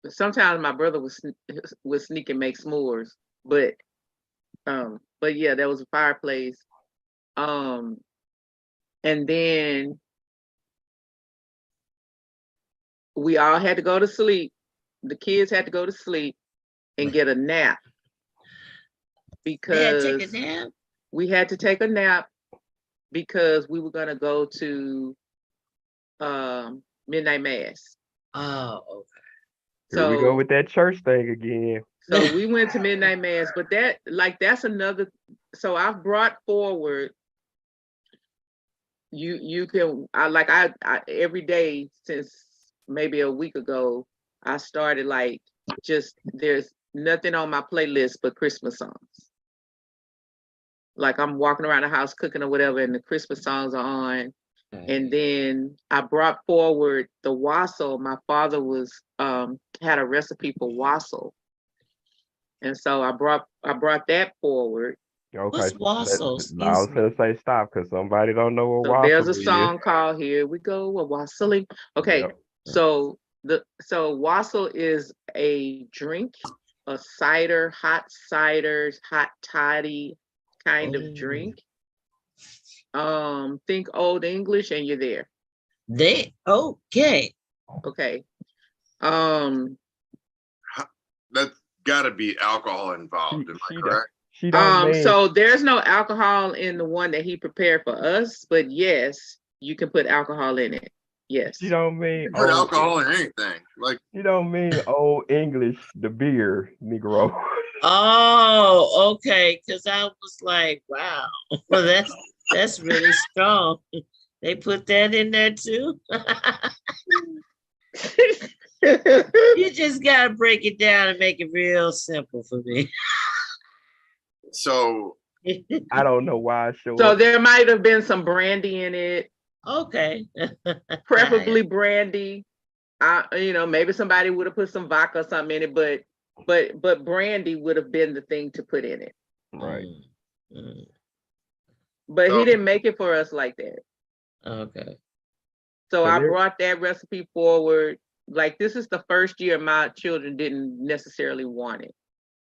Speaker 3: sometimes my brother would sneak and make s'mores. But yeah, there was a fireplace. And then we all had to go to sleep. The kids had to go to sleep and get a nap because
Speaker 1: take a nap?
Speaker 3: we had to take a nap because we were gonna go to midnight mass.
Speaker 1: Oh, okay.
Speaker 2: Here we go with that church thing again.
Speaker 3: So we went to midnight mass, but that's another. So I've brought forward. You can I every day since maybe a week ago, I started like just there's nothing on my playlist but Christmas songs. Like I'm walking around the house cooking or whatever, and the Christmas songs are on. And then I brought forward the wassail. My father had a recipe for wassail, and so I brought that forward.
Speaker 2: Okay,
Speaker 1: what's wassail?
Speaker 2: I was gonna say stop because somebody don't know what
Speaker 3: So
Speaker 2: wassail
Speaker 3: there's a song called "Here We Go a Wassailing." Okay,
Speaker 2: Yep.
Speaker 3: so wassail is a drink, a cider, hot toddy kind of drink. Think Old English and you're there.
Speaker 1: Okay.
Speaker 3: Okay.
Speaker 4: That's got to be alcohol involved. Am I correct?
Speaker 3: So there's no alcohol in the one that he prepared for us, but yes, you can put alcohol in it. Yes.
Speaker 2: You don't mean
Speaker 4: put alcohol in anything. Like
Speaker 2: you don't mean Old English, the beer, Negro.
Speaker 1: Oh, okay. Because I was like, wow, well, that's really strong. They put that in there too. You just gotta break it down and make it real simple for me.
Speaker 4: So
Speaker 2: I don't know why I showed
Speaker 3: So
Speaker 2: up.
Speaker 3: there might have been some brandy in it.
Speaker 1: Okay.
Speaker 3: Preferably brandy. Maybe somebody would have put some vodka or something in it, but brandy would have been the thing to put in it.
Speaker 2: Right.
Speaker 3: But he didn't make it for us like that.
Speaker 1: Okay.
Speaker 3: So I brought that recipe forward. Like this is the first year my children didn't necessarily want it.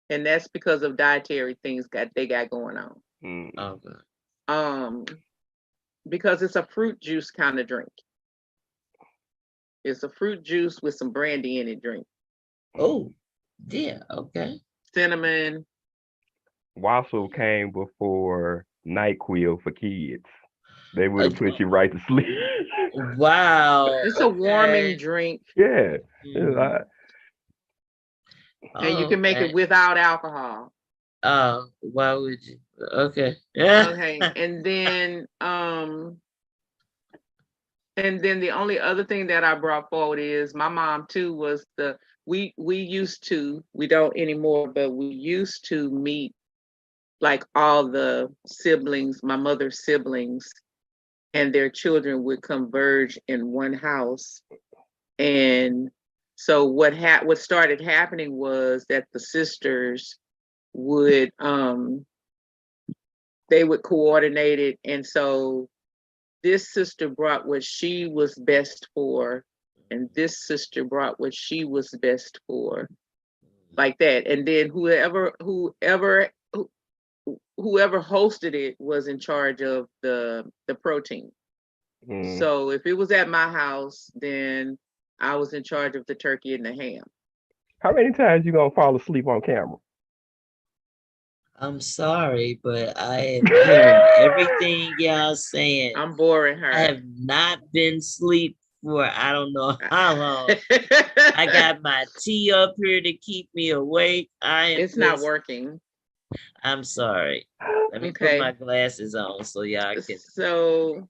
Speaker 3: And that's because of dietary things they got going on.
Speaker 1: Okay.
Speaker 3: Because it's a fruit juice kind of drink. It's a fruit juice with some brandy in it drink.
Speaker 1: Oh, yeah, okay.
Speaker 3: Cinnamon.
Speaker 2: Wassail came before NyQuil for kids. They would have put you right to sleep.
Speaker 1: Wow.
Speaker 3: It's a warming drink.
Speaker 2: Yeah.
Speaker 3: And you can make it without alcohol.
Speaker 1: Oh, why would you? Okay.
Speaker 3: Okay. And then the only other thing that I brought forward is my mom too was we don't anymore, but we used to meet like all the siblings, my mother's siblings, and their children would converge in one house. And so what started happening was that the sisters would they would coordinate it, and so this sister brought what she was best for, and this sister brought what she was best for, like that. And then whoever hosted it was in charge of the protein. So if it was at my house, then I was in charge of the turkey and the ham.
Speaker 2: How many times you gonna fall asleep on camera?
Speaker 1: I'm sorry, but I am hearing everything y'all saying.
Speaker 3: I'm boring her.
Speaker 1: I have not been asleep for I don't know how long. I got my tea up here to keep me awake.
Speaker 3: It's not working.
Speaker 1: I'm sorry. Let me put my glasses on so y'all can.
Speaker 3: So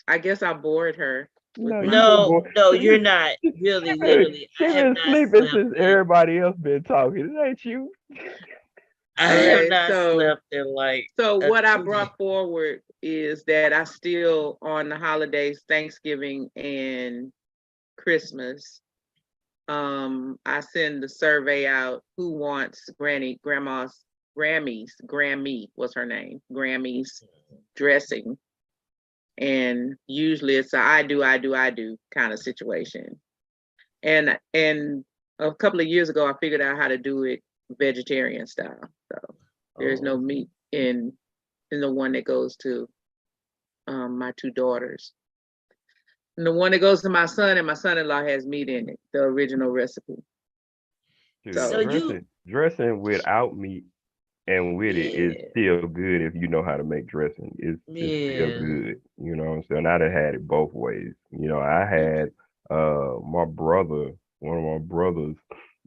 Speaker 3: I guess I bored her.
Speaker 1: No, you're not. Really, literally.
Speaker 2: She been sleeping since everybody else been talking. It ain't you.
Speaker 1: I have not slept in like.
Speaker 3: So what I brought forward is that I still, on the holidays, Thanksgiving and Christmas, I send the survey out. Who wants Grammy was her name, Grammy's dressing, And usually it's a I do kind of situation. And a couple of years ago, I figured out how to do it vegetarian style. So there's no meat in the one that goes to my two daughters. And the one that goes to my son and my son-in-law has meat in it, the original recipe.
Speaker 2: Dude,
Speaker 3: So
Speaker 2: dressing without meat and with it is still good if you know how to make dressing. It's still good. You know what I'm saying? I done had it both ways. You know, I had my brother, one of my brothers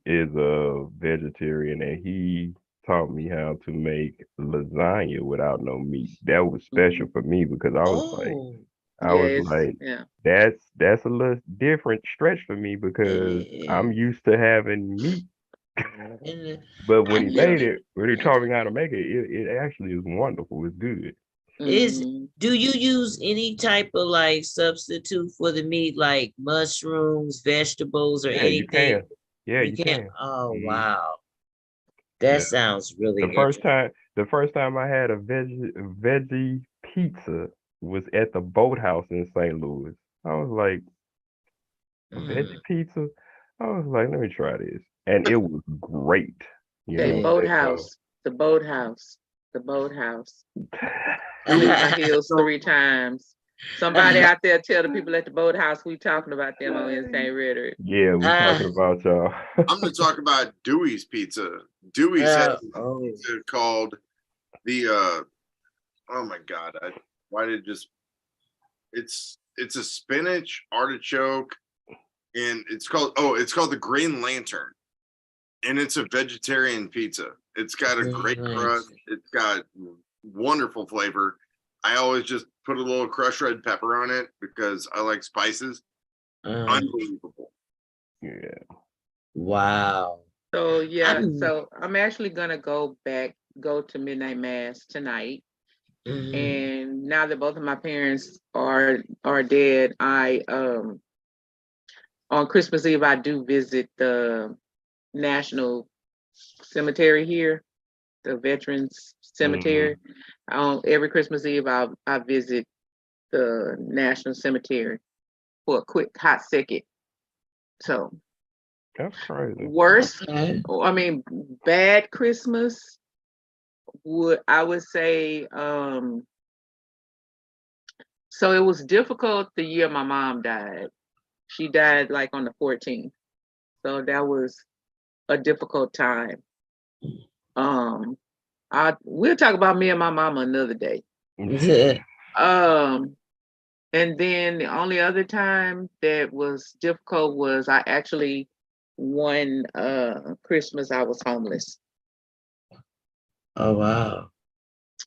Speaker 2: is a vegetarian, and he taught me how to make lasagna without no meat. That was special for me because I was like, that's a little different stretch for me because I'm used to having meat. But when he taught me how to make it, it actually is wonderful. It's good.
Speaker 1: Do you use any type of like substitute for the meat, like mushrooms, vegetables, or anything?
Speaker 2: You can.
Speaker 1: Oh wow. That sounds really
Speaker 2: the first time I had a veggie pizza was at the Boathouse in St. Louis. I was like, veggie pizza? I was like, let me try this. And it was great.
Speaker 3: Boathouse. The Boathouse. I hit my heels 3 times. Somebody out there tell the people at the Boathouse we talking about them on Insane Rhetorik.
Speaker 2: Yeah, we talking about y'all.
Speaker 4: I'm going to talk about Dewey's Pizza. Dewey's has a pizza called the, oh my God. It's a spinach artichoke, and it's called the Green Lantern. And it's a vegetarian pizza. It's got a great crust. It's got wonderful flavor. I always just put a little crushed red pepper on it because I like spices. Unbelievable.
Speaker 2: Yeah.
Speaker 1: Wow.
Speaker 3: So so I'm actually gonna go to midnight mass tonight. And now that both of my parents are dead, I on Christmas Eve I do visit the National Cemetery here, the Veterans Cemetery. Every Christmas Eve I visit the National Cemetery for a quick hot second. So
Speaker 2: that's crazy.
Speaker 3: Worst, I mean, bad Christmas I would say so it was difficult the year my mom died. She died like on the 14th. So that was a difficult time. We'll talk about me and my mama another day. And then the only other time that was difficult was I actually one Christmas I was homeless.
Speaker 1: Oh wow.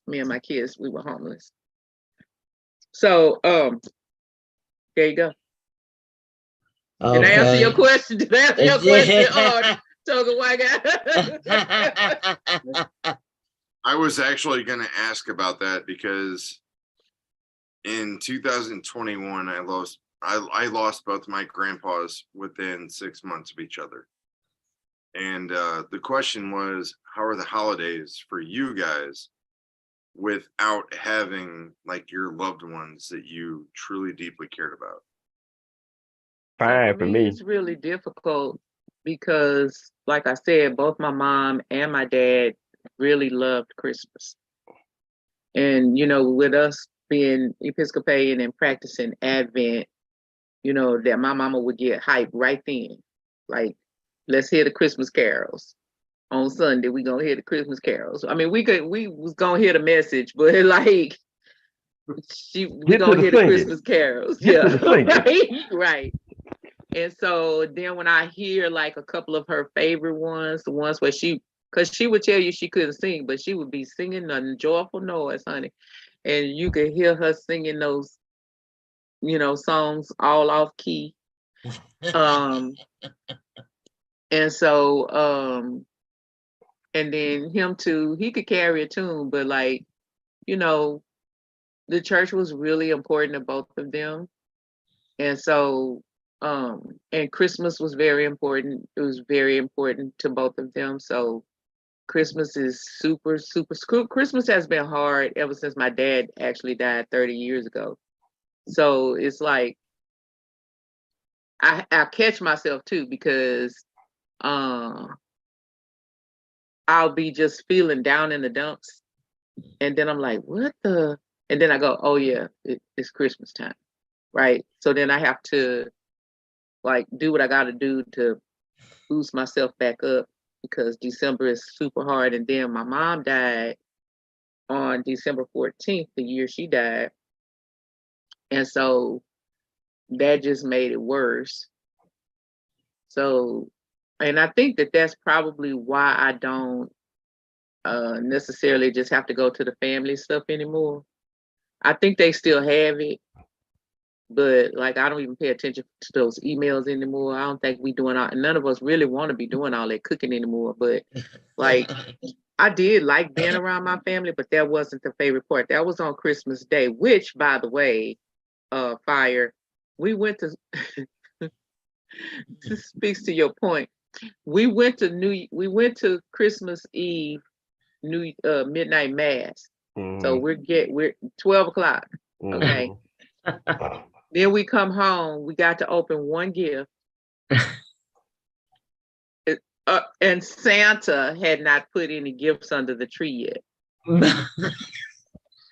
Speaker 3: Me and my kids, we were homeless. So there you go. Okay. Did I answer your question? Token white guy?
Speaker 4: I was actually going to ask about that because in 2021, I lost both my grandpas within 6 months of each other. And the question was, how are the holidays for you guys without having like your loved ones that you truly deeply cared about?
Speaker 2: Fine for me.
Speaker 3: It's really difficult because, like I said, both my mom and my dad really loved Christmas. And, with us being Episcopalian and practicing Advent, that my mama would get hyped right then. Like, let's hear the Christmas carols. On Sunday, we gonna hear the Christmas carols. I mean, we was gonna hear the message, but like, we gonna hear the Christmas carols. Yeah, right. And so then when I hear like a couple of her favorite ones, the ones where because she would tell you she couldn't sing, but she would be singing a joyful noise, honey. And you could hear her singing those, songs all off key. And so, and then him too, he could carry a tune, but like, the church was really important to both of them. And so, and Christmas was very important. It was very important to both of them. So Christmas is super, super, Christmas has been hard ever since my dad actually died 30 years ago. So it's like I catch myself too, because I'll be just feeling down in the dumps, and then I'm like, what the? And then I go, oh yeah, it's Christmas time, right? So then I have to like do what I got to do to boost myself back up, because December is super hard. And then my mom died on December 14th, the year she died, and so that just made it worse. So, and I think that that's probably why I don't necessarily just have to go to the family stuff anymore. I think they still have it, but like I don't even pay attention to those emails anymore. I don't think we doing all. None of us really want to be doing all that cooking anymore. But like I did like being around my family, but that wasn't the favorite part. That was on Christmas Day, which, by the way, Fire, we went to. This speaks to your point. We went to Christmas Eve, midnight mass. So we're 12 o'clock. Okay. Then we come home. We got to open one gift. And Santa had not put any gifts under the tree yet.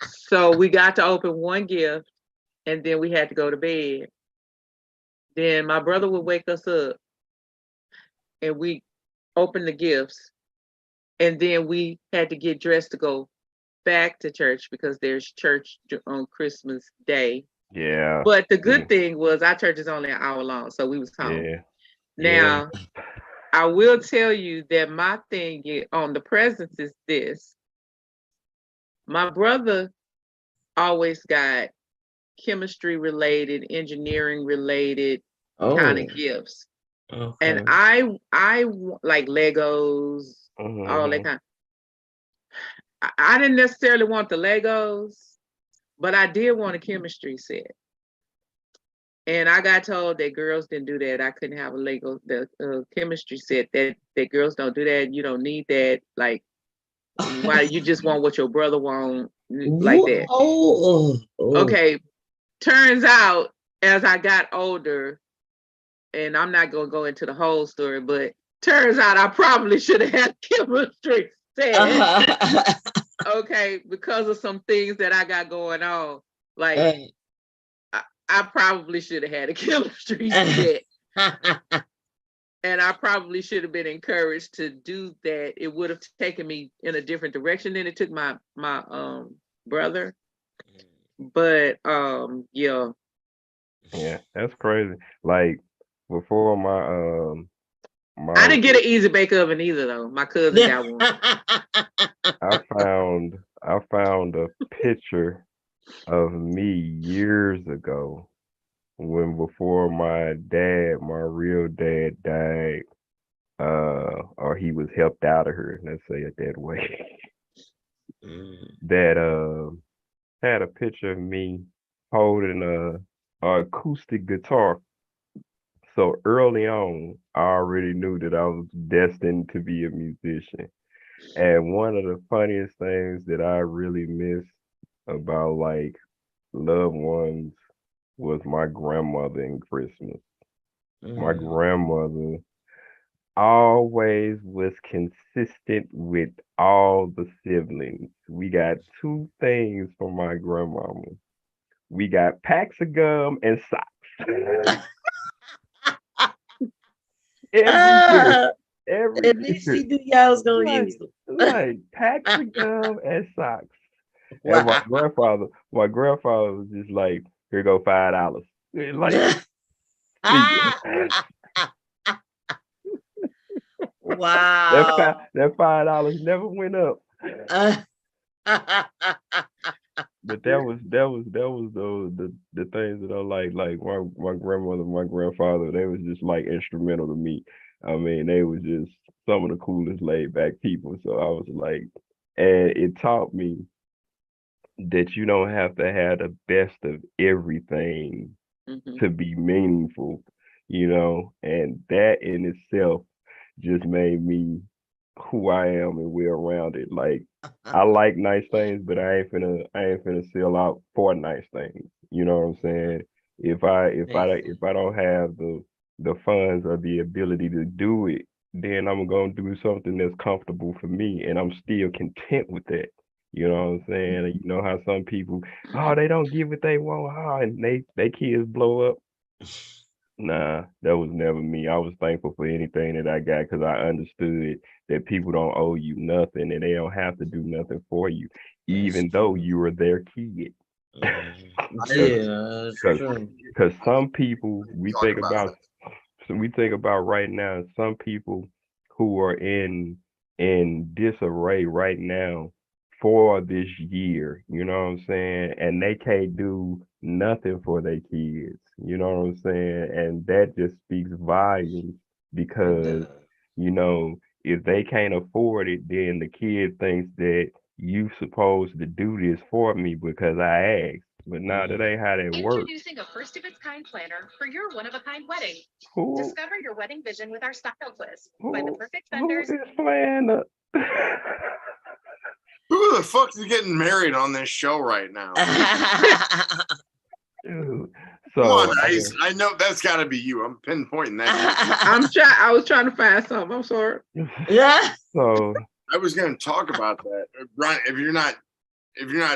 Speaker 3: So we got to open one gift, and then we had to go to bed. Then my brother would wake us up, and we opened the gifts, and then we had to get dressed to go back to church, because there's church on Christmas Day.
Speaker 2: Yeah.
Speaker 3: But the good thing was our church is only an hour long, so we was home.
Speaker 2: Yeah.
Speaker 3: Now, I will tell you that my thing on the presents is this. My brother always got chemistry related, engineering related kind of gifts. Okay. And I like Legos, all that kind. I didn't necessarily want the Legos, but I did want a chemistry set. And I got told that girls didn't do that. I couldn't have the chemistry set. That girls don't do that. You don't need that. Like, why you just want what your brother want, like that? Okay. Turns out, as I got older, and I'm not gonna go into the whole story, but turns out I probably should have had chemistry set. Okay, because of some things that I got going on. Like, I probably should have had a chemistry set. And I probably should have been encouraged to do that. It would have taken me in a different direction than it took my brother. But yeah.
Speaker 2: Yeah, that's crazy. Like before my
Speaker 3: I didn't get an easy bake oven either though. My cousin got one.
Speaker 2: I found a picture of me years ago, when before my real dad died, or he was helped out of her, let's say it that way. That had a picture of me holding a acoustic guitar. So early on, I already knew that I was destined to be a musician. And one of the funniest things that I really miss about like loved ones was my grandmother in Christmas. My grandmother always was consistent with all the siblings. We got two things from my grandmama. We got packs of gum and socks. Every
Speaker 1: at least she knew y'all was gonna use them.
Speaker 2: Like packs of gum and socks. Wow. And my grandfather was just like, here go $5. Like,
Speaker 1: wow.
Speaker 2: That $5 never went up. But that was the things that I like my grandmother, my grandfather, they was just like instrumental to me. I mean, they was just some of the coolest laid back people. So I was like, and it taught me that you don't have to have the best of everything to be meaningful, you know, and that in itself just made me who I am and we're around it. Like I like nice things, but I ain't finna sell out for nice things. You know what I'm saying? If I don't have the funds or the ability to do it, then I'm gonna do something that's comfortable for me, and I'm still content with that. You know what I'm saying? And you know how some people, oh, they don't get what they want, and they kids blow up. Nah, that was never me. I was thankful for anything that I got because I understood that people don't owe you nothing and they don't have to do nothing for you,
Speaker 1: That's
Speaker 2: even though
Speaker 1: true.
Speaker 2: you were their kid.
Speaker 1: Yeah, that's
Speaker 2: Because
Speaker 1: true.
Speaker 2: some people
Speaker 4: Talk about it.
Speaker 2: we think about right now, some people who are in disarray right now for this year, you know what I'm saying? And they can't do nothing for their kids, you know what I'm saying? And that just speaks volumes
Speaker 1: It
Speaker 2: because,
Speaker 1: does.
Speaker 2: you know, if they can't afford it, then the kid thinks that you supposed to do this for me because I asked. But nah, that ain't how that works.
Speaker 5: Introducing a first of its kind planner for your one of a kind wedding.
Speaker 2: Who
Speaker 5: Discover your wedding vision with our style quiz. Find the perfect
Speaker 2: who
Speaker 5: vendors.
Speaker 2: is playing the
Speaker 4: Who the fuck is getting married on this show right now?
Speaker 2: Dude.
Speaker 4: Come
Speaker 2: So
Speaker 4: on, Ice. I know that's got to be you. I'm pinpointing that.
Speaker 3: I was trying to find something. I'm sorry.
Speaker 1: Yeah.
Speaker 2: so
Speaker 4: I was going to talk about that, Brian. If you're not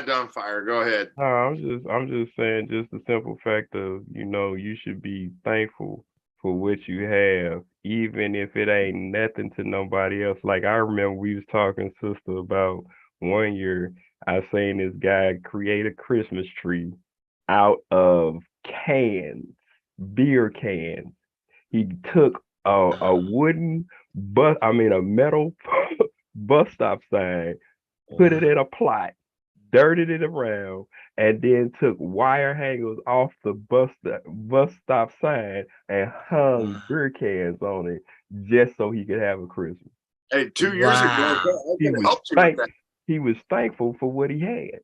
Speaker 4: done, fire. Go ahead.
Speaker 2: no, I'm just saying just the simple fact of, you know, you should be thankful for what you have, even if it ain't nothing to nobody else. Like I remember we was talking, sister, about one year I seen this guy create a Christmas tree out of cans, beer cans. He took a wooden a metal bus stop sign, put it in a plot, dirted it around, and then took wire hangers off the bus stop sign and hung beer cans on it just so he could have a Christmas.
Speaker 4: Hey, 2 years ago, I
Speaker 1: Wow.
Speaker 4: could have helped you with that.
Speaker 2: He was thankful for what he had.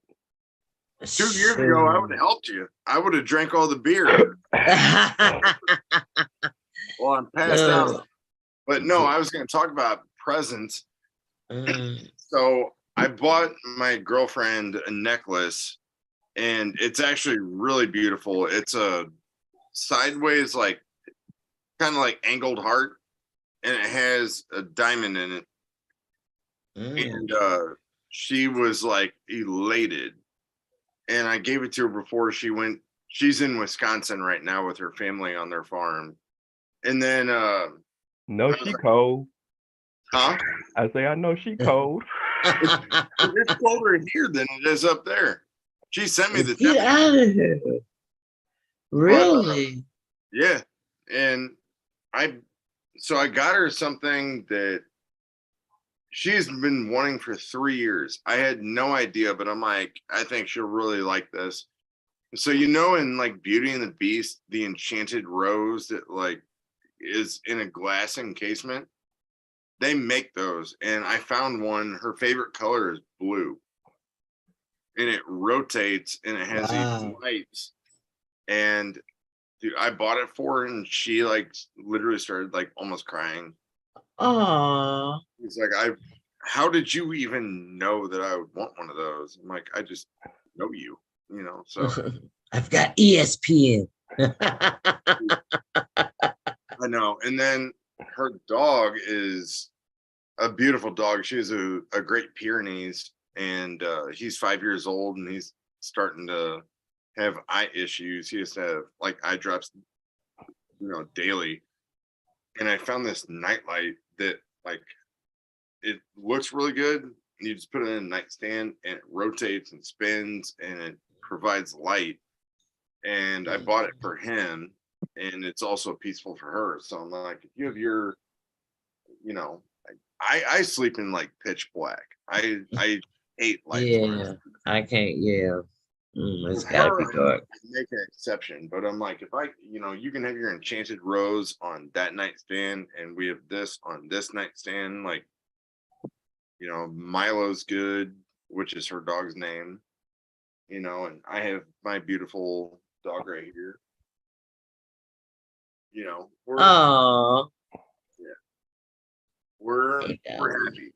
Speaker 4: 2 years ago, I would have helped you. I would have drank all the beer. Well, I'm passed out. But no, I was going to talk about presents. So I bought my girlfriend a necklace, and it's actually really beautiful. It's a sideways, like kind of like angled heart, and it has a diamond in it. And she was like elated. And I gave it to her before she went. She's in Wisconsin right now with her family on their farm. And then
Speaker 2: No, she cold.
Speaker 4: huh?
Speaker 2: I say I know she cold.
Speaker 4: It's colder here than it is up there. She sent me the
Speaker 1: Get out of here. Really?
Speaker 4: yeah. And I got her something that she's been wanting for 3 years. I had no idea, but I'm like, I think she'll really like this. So in like Beauty and the Beast, the enchanted rose that like is in a glass encasement, they make those, and I found one. Her favorite color is blue, and it rotates, and it has these lights. And dude, I bought it for her, and she like literally started like almost crying.
Speaker 1: Oh.
Speaker 4: He's like, how did you even know that I would want one of those? I'm like, I just know you, so
Speaker 1: I've got ESPN.
Speaker 4: I know. And then her dog is a beautiful dog. She has a Great Pyrenees, and he's 5 years old, and he's starting to have eye issues. He has to have like eye drops, daily. And I found this nightlight that like it looks really good. You just put it in a nightstand, and it rotates and spins, and it provides light. And I bought it for him, and it's also peaceful for her. So I'm like, if you have your, I sleep in like pitch black. I hate lights.
Speaker 1: Yeah, I can't. Yeah, it's gotta be dark.
Speaker 4: I make an exception, but I'm like, if you can have your enchanted rose on that nightstand, and we have this on this nightstand. Like, Milo's good, which is her dog's name. And I have my beautiful dog right here.
Speaker 1: Oh,
Speaker 4: we're happy.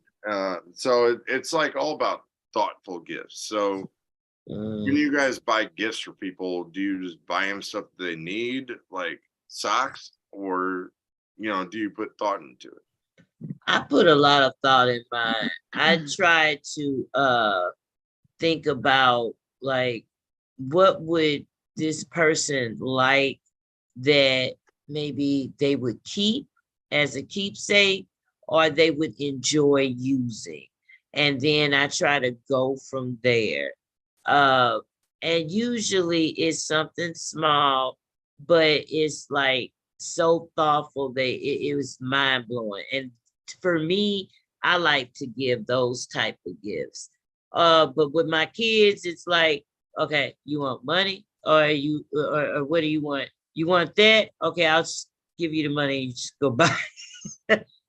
Speaker 4: So it's like all about thoughtful gifts. So when you guys buy gifts for people, do you just buy them stuff they need, like socks, or do you put thought into it?
Speaker 1: I put a lot of thought in mine. I try to think about like what would this person like that maybe they would keep as a keepsake or they would enjoy using. And then I try to go from there. And usually it's something small, but it's like so thoughtful that it was mind blowing. And for me, I like to give those type of gifts. But with my kids, it's like, okay, you want money or or what do you want? You want that? Okay, I'll just give you the money. You just go buy.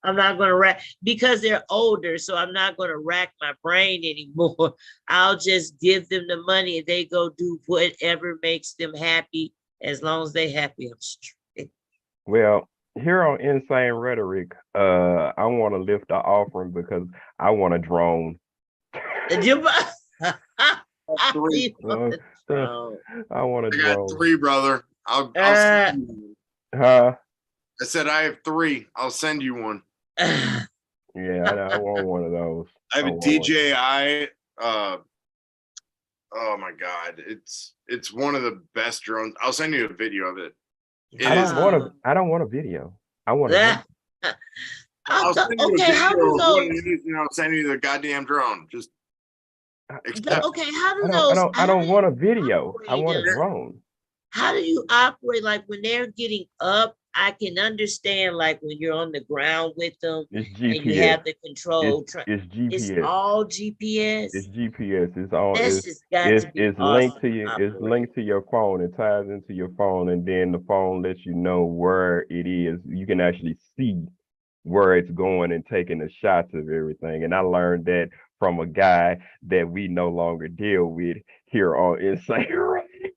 Speaker 1: I'm not going to rack because they're older. So I'm not going to rack my brain anymore. I'll just give them the money and they go do whatever makes them happy. As long as they happy, I'm straight.
Speaker 2: Well, here on Insane Rhetoric, I want to lift the offering because I want a drone.
Speaker 4: Three.
Speaker 2: I want a
Speaker 4: I
Speaker 2: drone.
Speaker 4: got 3, brother. I'll send you one.
Speaker 2: Huh?
Speaker 4: I said I have 3. I'll send you one.
Speaker 2: Yeah, I want one of those.
Speaker 4: I have a DJI. Oh my God, it's one of the best drones. I'll send you a video of it.
Speaker 2: I don't want a video. I want
Speaker 1: that.
Speaker 4: I'll send you
Speaker 1: Okay, how do those?
Speaker 4: I'll send you the goddamn drone. Just
Speaker 1: Okay, how do those?
Speaker 2: I don't want a video. I want a drone.
Speaker 1: How do you operate? Like when they're getting up, I can understand like when you're on the ground with them
Speaker 2: It's GPS.
Speaker 1: and you have the control.
Speaker 2: It's GPS.
Speaker 1: It's all GPS.
Speaker 2: It's GPS. It's all.
Speaker 1: That's just got to be
Speaker 2: It's
Speaker 1: awesome
Speaker 2: linked to you. It's linked to your phone. It ties into your phone, and then the phone lets you know where it is. You can actually see where it's going and taking the shots of everything. And I learned that from a guy that we no longer deal with here on Insane Rhetorik.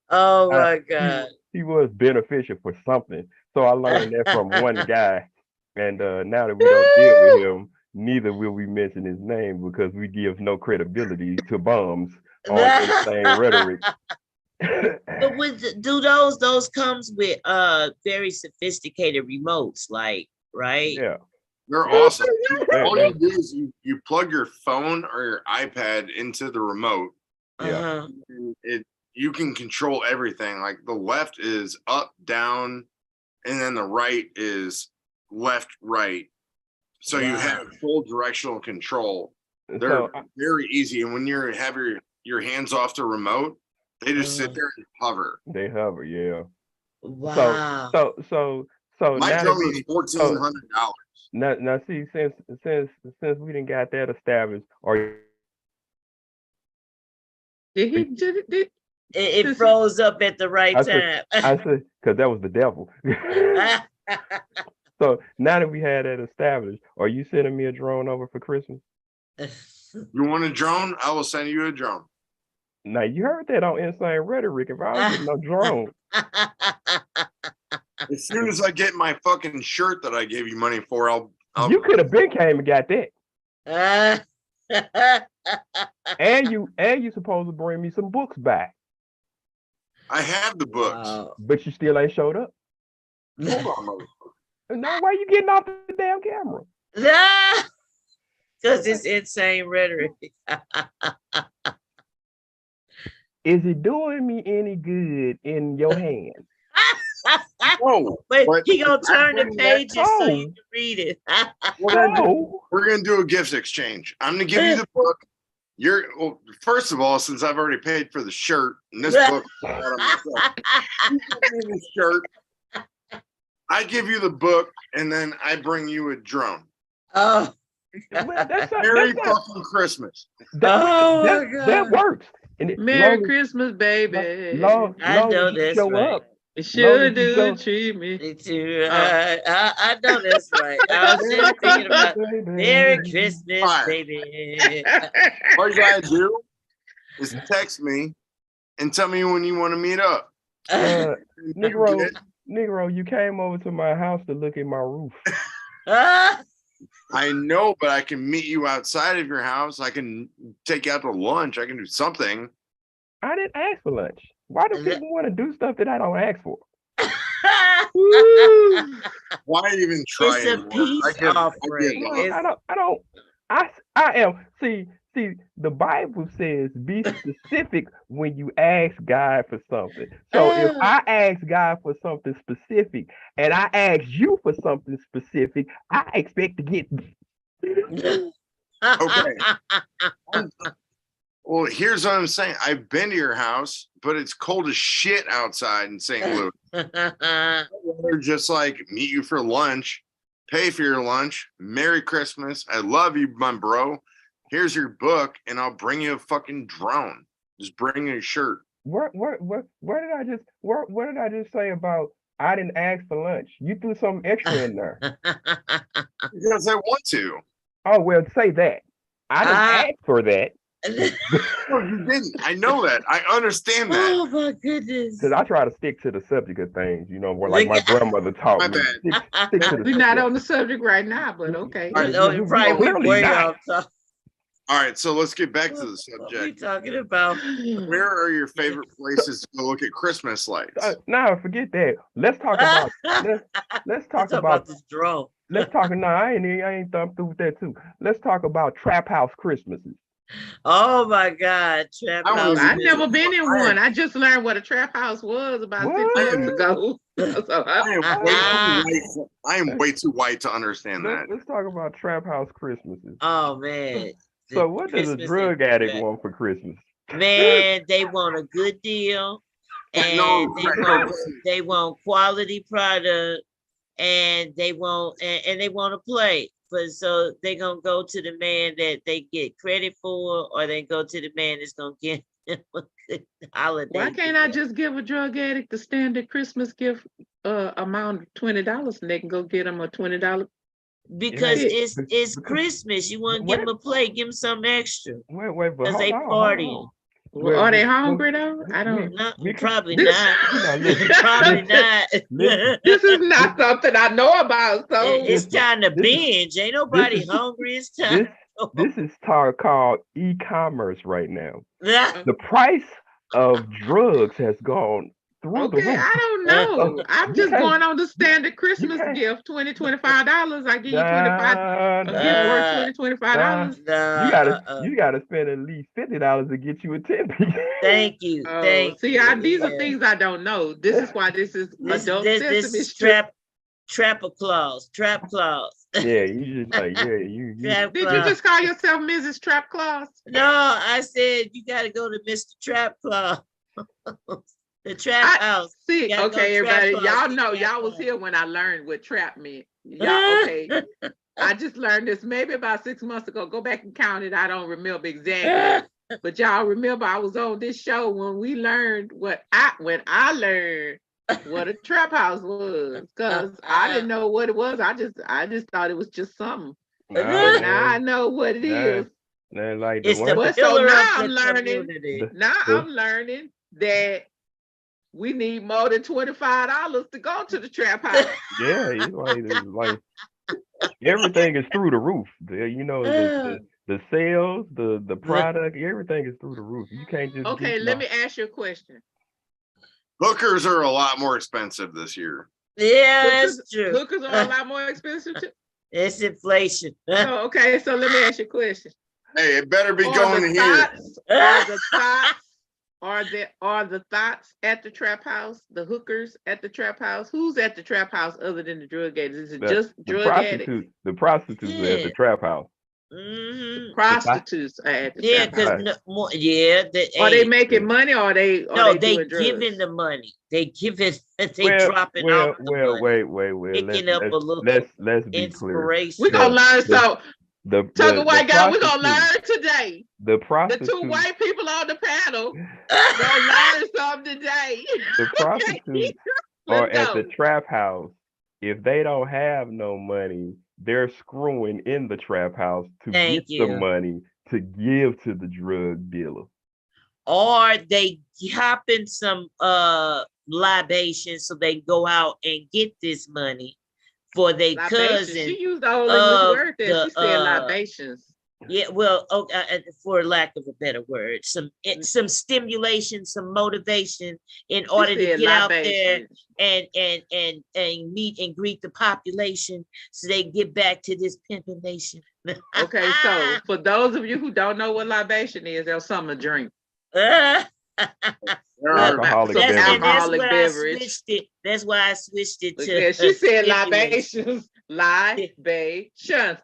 Speaker 1: Oh my God.
Speaker 2: He was beneficial for something. So I learned that from one guy. And now that we don't deal with him, neither will we mention his name because we give no credibility to bombs on Insane Rhetorik.
Speaker 1: But do those comes with very sophisticated remotes, like, right?
Speaker 2: Yeah.
Speaker 4: They're awesome. All you do is you plug your phone or your iPad into the remote.
Speaker 1: Yeah.
Speaker 4: And you can control everything. Like the left is up, down, and then the right is left, right. So you have full directional control. They're very easy. And when you have your hands off the remote, they just sit there and hover.
Speaker 2: They hover, yeah.
Speaker 1: Wow.
Speaker 2: So
Speaker 4: my drone is $1,400.
Speaker 2: Now see, since we didn't got that established, or
Speaker 1: it froze up at the right time.
Speaker 2: I said, because that was the devil. So now that we had that established, are you sending me a drone over for Christmas?
Speaker 4: You want a drone? I will send you a drone.
Speaker 2: Now you heard that on Insane Rhetoric. If I was getting no drone.
Speaker 4: As soon as I get my fucking shirt that I gave you money for, I'll
Speaker 2: you could have been came and got that. and you supposed to bring me some books back.
Speaker 4: I have the books.
Speaker 2: But you still ain't showed up.
Speaker 4: Hold on,
Speaker 2: no, why you getting off the damn camera?
Speaker 1: Because it's Insane Rhetoric.
Speaker 2: Is it doing me any good in your hands?
Speaker 4: No,
Speaker 1: but he gonna turn the pages so you can read it.
Speaker 4: We're gonna do a gift exchange. I'm gonna give you the book. First of all, since I've already paid for the shirt and this book, you give me the shirt. I give you the book, and then I bring you a drone.
Speaker 1: Oh,
Speaker 4: Merry fucking Christmas!
Speaker 2: That works.
Speaker 3: Merry Christmas, baby.
Speaker 1: I know that's right.
Speaker 3: It sure do treat me.
Speaker 1: I know that's right. I was just thinking about Merry Christmas, baby.
Speaker 4: All you gotta do is text me and tell me when you want to meet up.
Speaker 2: Negro, you came over to my house to look at my roof.
Speaker 4: I know, but I can meet you outside of your house. I can take you out to lunch. I can do something.
Speaker 2: I didn't ask for lunch. Why do people want to do stuff that I don't ask for?
Speaker 4: Why even try?
Speaker 1: It's a peace offering.
Speaker 2: I am. See, the Bible says be specific when you ask God for something. So if I ask God for something specific and I ask you for something specific, I expect to get.
Speaker 4: Okay. Well, here's what I'm saying. I've been to your house, but it's cold as shit outside in St. Louis. Or just like meet you for lunch, pay for your lunch. Merry Christmas. I love you, my bro. Here's your book, and I'll bring you a fucking drone. Just bring a shirt.
Speaker 2: What did I just say about I didn't ask for lunch? You threw something extra in there.
Speaker 4: Because I want to.
Speaker 2: Oh, well, say that. I didn't ask for that.
Speaker 4: No, you didn't. I know that. I understand that.
Speaker 1: Oh my goodness.
Speaker 2: Because I try to stick to the subject of things, more like my grandmother taught me. Stick to the
Speaker 3: We're not on the subject right now, but okay.
Speaker 1: I know you're probably way off.
Speaker 4: All right, so let's get back to the
Speaker 1: What are we
Speaker 4: subject.
Speaker 1: talking about?
Speaker 4: Where are your favorite places to go look at Christmas lights?
Speaker 2: No, forget that. Let's talk about let's talk about
Speaker 1: this drone.
Speaker 2: Let's talk. No, I ain't thumbed through with that too. Let's talk about trap house Christmases.
Speaker 1: Oh my God, trap house!
Speaker 3: I've never been in one. I just learned what a trap house was about 6 months ago. So
Speaker 4: I am way too white to understand that.
Speaker 2: Let's talk about trap house Christmases.
Speaker 1: Oh man.
Speaker 2: So what does a drug addict want for Christmas?
Speaker 1: Man, they want a good deal, and they want quality product, and they want to play. But so they're gonna go to the man that they get credit for, or they go to the man that's gonna get them a good holiday.
Speaker 3: Why can't I just give a drug addict the standard Christmas gift amount of $20 and they can go get them a $20?
Speaker 1: Because it's Christmas. You want to give them a plate, give them some extra.
Speaker 2: Wait,
Speaker 1: because they partying.
Speaker 3: Well, are they hungry though? I don't know.
Speaker 1: Probably not. Probably not.
Speaker 3: This is not something I know about. So
Speaker 1: it's time to binge. Ain't nobody hungry. It's time.
Speaker 2: This is called e-commerce right now. The price of drugs has gone through the roof.
Speaker 3: I don't know. I'm just going on the standard Christmas gift, $25. I give you $25. A gift worth $25.
Speaker 2: You gotta spend at least $50 to get you a 10-piece.
Speaker 1: Thank you.
Speaker 3: These are things I don't know. This is why this is adult Sesame Street.
Speaker 1: Trap clause.
Speaker 2: Yeah, you just like, you.
Speaker 3: Did you just call yourself Mrs. Trap Claus?
Speaker 1: No, I said you got to go to Mr. Trap Claus. The trap house.
Speaker 3: See, okay, everybody, y'all know, y'all was here when I learned what trap meant. Y'all, okay. I just learned this maybe about 6 months ago. Go back and count it. I don't remember exactly. But y'all remember I was on this show when we learned when I learned what a trap house was. Because I didn't know what it was. I just thought it was just something. Now I know what it is.
Speaker 2: Like
Speaker 1: it's the pillar
Speaker 3: now
Speaker 1: of
Speaker 3: I'm
Speaker 1: the
Speaker 3: learning.
Speaker 1: community.
Speaker 3: Now I'm learning that we need more than $25 to go to the trap house.
Speaker 2: Yeah, it's like everything is through the roof. The sales, the product, everything is through the roof. You can't just.
Speaker 3: Okay, let me ask you a question.
Speaker 4: Hookers are a lot more expensive this year.
Speaker 1: Yeah, that's true.
Speaker 3: Hookers are a lot more expensive too.
Speaker 1: It's inflation.
Speaker 3: Okay, so let me ask you a question.
Speaker 4: Hey, it better be going in here.
Speaker 3: Are the thoughts at the trap house, the hookers at the trap house? Who's at the trap house other than the drug addicts? Is it just drug addicts?
Speaker 2: The prostitutes are at the trap house.
Speaker 1: Mm-hmm.
Speaker 3: Prostitutes are at the trap house. Are they making money or are they
Speaker 1: giving the money. They give it, dropping off the money.
Speaker 2: Wait.
Speaker 1: Picking up a little
Speaker 2: let's be
Speaker 1: inspiration.
Speaker 3: We're gonna learn something. Tucker White guy, we're gonna learn today.
Speaker 2: The
Speaker 3: two white people on the panel gonna learn something today.
Speaker 2: The prostitutes are at the trap house. If they don't have no money, they're screwing in the trap house to get the money to give to the drug dealer.
Speaker 1: Or they hopping some libations so they go out and get this money for their cousin.
Speaker 3: She used the whole English word there. She said libations.
Speaker 1: Yeah, well, for lack of a better word, some stimulation, some motivation in order to get out there and meet and greet the population so they get back to this pimping nation.
Speaker 3: Okay, so for those of you who don't know what libation is, there's something to drink.
Speaker 2: Alcoholic
Speaker 3: beverage.
Speaker 1: That's why I switched it to.
Speaker 3: She said libations, libations,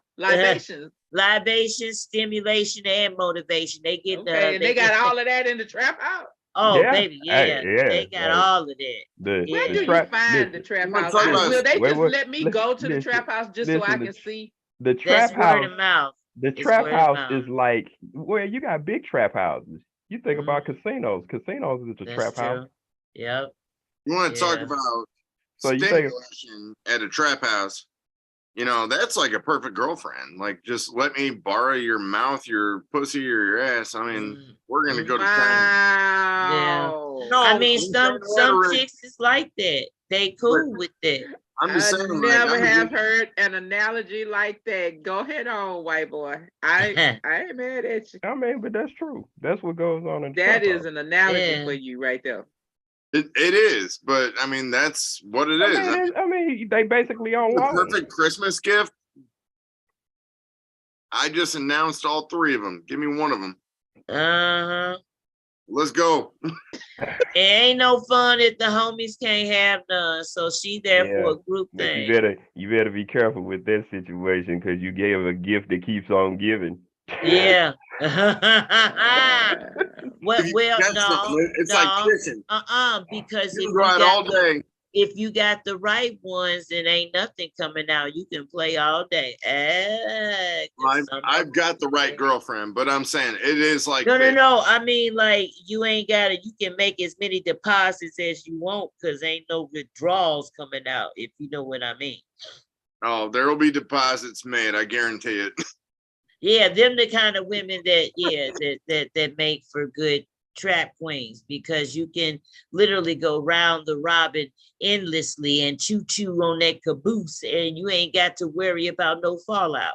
Speaker 1: stimulation, and motivation. They get
Speaker 3: and they got all of that in the trap house.
Speaker 1: Oh, yeah. Baby, yeah. They got all of that.
Speaker 3: Where do you find the trap house? Will they just let me go to the trap house just so I can see?
Speaker 2: The trap house.
Speaker 1: Word of mouth.
Speaker 2: The trap house is like, well, you got big trap houses. You think about casinos. Casinos is a trap house.
Speaker 1: Yep.
Speaker 4: You want to talk about stimulation at a trap house? You know, that's like a perfect girlfriend. Like, just let me borrow your mouth, your pussy, or your ass. I mean, we're gonna go to town.
Speaker 1: Yeah. No, I mean, some chicks is like that. They cool with that.
Speaker 3: I'm just saying, never have heard an analogy like that. Go ahead on, white boy. I ain't mad at you.
Speaker 2: I mean, but that's true. That's what goes on in
Speaker 3: that is an analogy for you right there.
Speaker 4: It is, but I mean, that's what it is.
Speaker 2: I mean, they basically on loan.
Speaker 4: Perfect Christmas gift. I just announced all three of them. Give me one of them. Let's go.
Speaker 1: It ain't no fun if the homies can't have none. So she there for a group thing.
Speaker 2: You better be careful with that situation because you gave a gift that keeps on giving.
Speaker 1: Yeah. No.
Speaker 4: It's like kissing.
Speaker 1: Because
Speaker 4: you go out all day.
Speaker 1: If you got the right ones, then ain't nothing coming out. You can play all day.
Speaker 4: I've got the right girlfriend, but I'm saying it is like
Speaker 1: no. I mean, like, you ain't got it. You can make as many deposits as you want because ain't no withdrawals coming out, if you know what I mean.
Speaker 4: Oh, there will be deposits made. I guarantee it.
Speaker 1: Yeah, them the kind of women that make for good trap queens, because you can literally go round the robin endlessly and choo on that caboose, and you ain't got to worry about no fallout.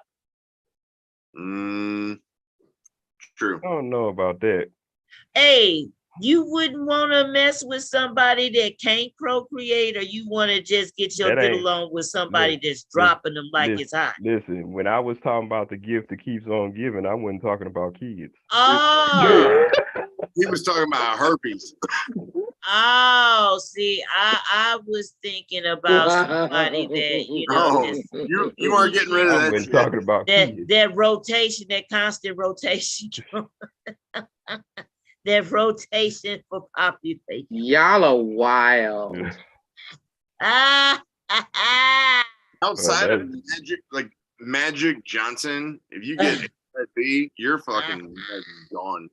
Speaker 4: True.
Speaker 2: I don't know about that.
Speaker 1: Hey, you wouldn't want to mess with somebody that can't procreate, or you want to just get along with somebody that's dropping them like it's hot?
Speaker 2: Listen, when I was talking about the gift that keeps on giving, I wasn't talking about kids.
Speaker 1: Oh.
Speaker 4: He was talking about herpes.
Speaker 1: Oh, see, I was thinking about somebody that,
Speaker 4: you are getting rid of that.
Speaker 2: I wasn't talking about
Speaker 1: that rotation, that constant rotation. That rotation for population.
Speaker 3: Y'all are wild.
Speaker 4: Outside of Magic Johnson, if you get HIV, you're fucking gone.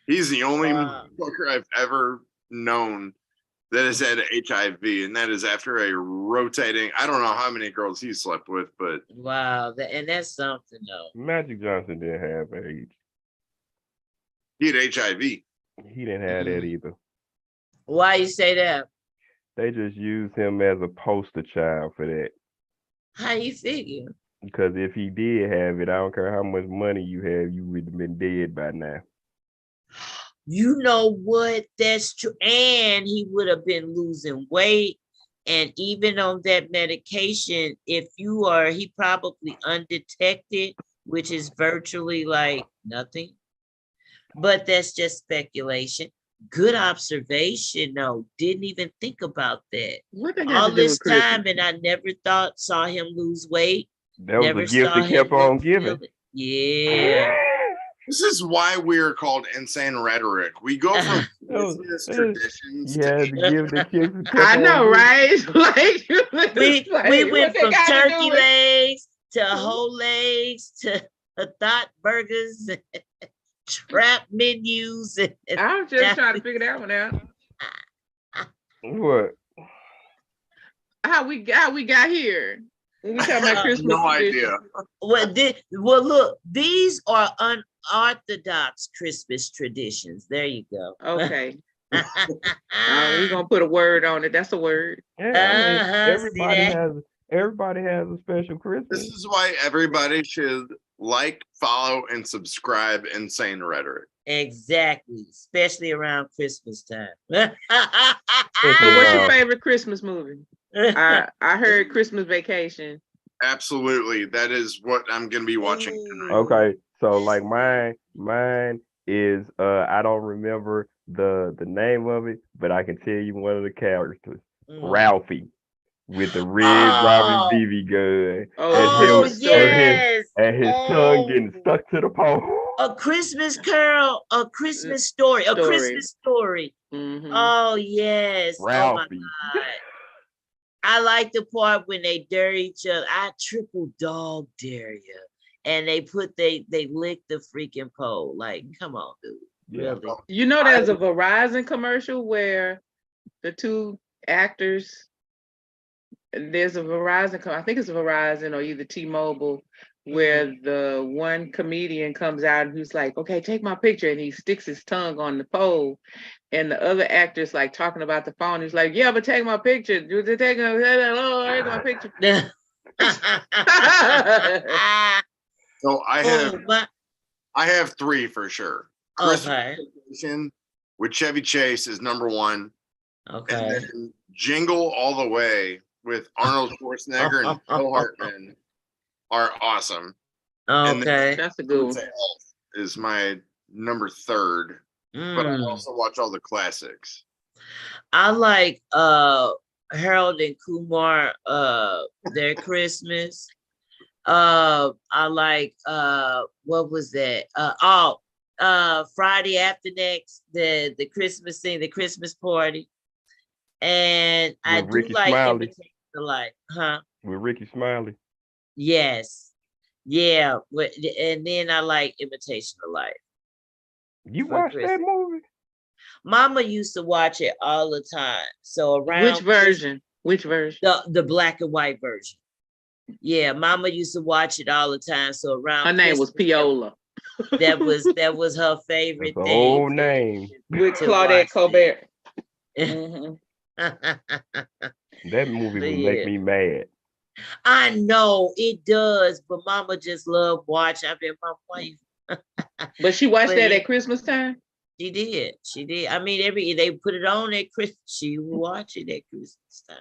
Speaker 4: He's the only fucker I've ever known that has had HIV, and that is after a rotating. I don't know how many girls he slept with, but
Speaker 1: wow, and that's something though.
Speaker 2: Magic Johnson didn't have AIDS.
Speaker 4: He had HIV.
Speaker 2: He didn't have that either.
Speaker 1: Why you say that?
Speaker 2: They just used him as a poster child for that.
Speaker 1: How you figure?
Speaker 2: Because if he did have it, I don't care how much money you have, you would have been dead by now.
Speaker 1: You know what? That's true. And he would have been losing weight. And even on that medication, he probably undetected, which is virtually like nothing. But that's just speculation. Good observation, though. Didn't even think about that. All this time, and I never saw him lose weight.
Speaker 2: That was a gift that kept on giving.
Speaker 1: Yeah.
Speaker 4: This is why we're called Insane Rhetoric. We go from traditions
Speaker 2: to give the kids.
Speaker 3: I know, right?
Speaker 1: we went from turkey legs to whole legs to thought burgers, trap menus.
Speaker 3: I'm just trying to figure that one out.
Speaker 2: What?
Speaker 3: How we got here? We talking about Christmas.
Speaker 4: No idea.
Speaker 1: Well, look, these are unorthodox Christmas traditions. There you go.
Speaker 3: Okay. We're gonna put a word on it. That's a word.
Speaker 2: Yeah, I mean,
Speaker 1: See that?
Speaker 2: everybody has a special Christmas.
Speaker 4: This is why everybody should like, follow, and subscribe Insane Rhetoric.
Speaker 1: Exactly, especially around Christmas time.
Speaker 3: So what's your favorite Christmas movie? I heard Christmas Vacation.
Speaker 4: Absolutely. That is what I'm gonna be watching tonight.
Speaker 2: Okay, so like mine is I don't remember the name of it, but I can tell you one of the characters, Ralphie, with the red Robbie BB gun.
Speaker 3: Oh,
Speaker 1: yes.
Speaker 2: And his tongue getting stuck to the pole.
Speaker 1: A Christmas Carol, a Christmas story, a Christmas story.
Speaker 3: Mm-hmm.
Speaker 1: Oh yes,
Speaker 2: Ralphie.
Speaker 1: Oh my God. I like the part when they dare each other. I triple dog dare you, and they lick the freaking pole. Like, come on, dude.
Speaker 2: Yeah.
Speaker 1: Really?
Speaker 3: You know, there's a Verizon commercial where the two actors. There's a Verizon. I think it's a Verizon or either T-Mobile, where the one comedian comes out and who's like, "Okay, take my picture," and he sticks his tongue on the pole, and the other actor's like talking about the phone. He's like, "Yeah, but take my picture. Take my picture."
Speaker 4: So I have three for sure. Christmas Vacation with Chevy Chase is number one.
Speaker 1: Okay.
Speaker 4: And then Jingle All the Way with Arnold Schwarzenegger and Phil Hartman are awesome.
Speaker 1: Okay.
Speaker 3: That's a good one.
Speaker 4: Is my number third. But I also watch all the classics.
Speaker 1: I like Harold and Kumar their Christmas. I like what was that? Friday After Next, the Christmas thing, the Christmas party. And
Speaker 2: With
Speaker 1: I do
Speaker 2: Ricky
Speaker 1: like
Speaker 2: Smiley.
Speaker 1: Imitation the Life, huh?
Speaker 2: With Ricky Smiley.
Speaker 1: Yes. Yeah. And then I like Imitation of Life.
Speaker 2: You watched that movie?
Speaker 1: Mama used to watch it all the time. So around
Speaker 3: Which version? Which version?
Speaker 1: The black and white version. Yeah, Mama used to watch it all the time. So around
Speaker 3: her name was Piola.
Speaker 1: That was her favorite
Speaker 2: That's
Speaker 1: thing.
Speaker 2: Old name.
Speaker 3: With Claudette Colbert. Mm-hmm.
Speaker 2: That movie would make me mad.
Speaker 1: I know it does, but Mama just loved watching. I mean, my wife.
Speaker 3: But she watched that at Christmas time?
Speaker 1: She did. I mean, they put it on at Christmas. She would watch it at Christmas time.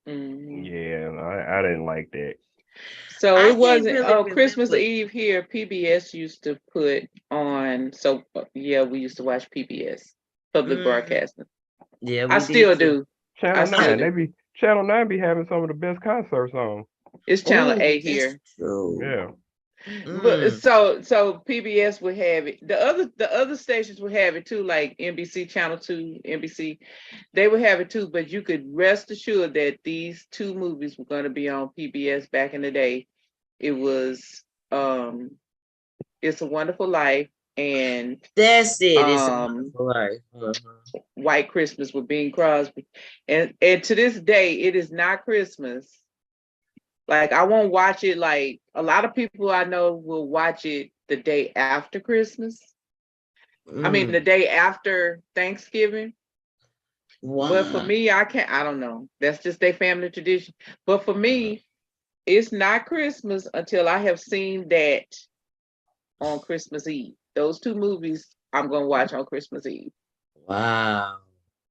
Speaker 3: Mm-hmm.
Speaker 2: Yeah, I didn't like that.
Speaker 3: So it wasn't Christmas Eve here. PBS used to put on. So yeah, we used to watch PBS, public broadcasting.
Speaker 1: Yeah,
Speaker 3: I still do.
Speaker 2: Channel 9, Channel 9 be having some of the best concerts on.
Speaker 3: It's Channel 8 here.
Speaker 1: True.
Speaker 2: Yeah.
Speaker 3: But so PBS would have it. The other stations would have it too, like NBC, Channel 2, NBC. They would have it too, but you could rest assured that these two movies were going to be on PBS back in the day. It was It's a Wonderful Life and
Speaker 1: that's it. It's a Wonderful Life.
Speaker 3: White Christmas with Bing Crosby. And to this day, it is not Christmas. Like, I won't watch it. Like, a lot of people I know will watch it the day after Christmas. I mean, the day after Thanksgiving. Wow. But for me, I don't know. That's just their family tradition. But for me, it's not Christmas until I have seen that on Christmas Eve. Those two movies I'm going to watch on Christmas Eve.
Speaker 1: Wow.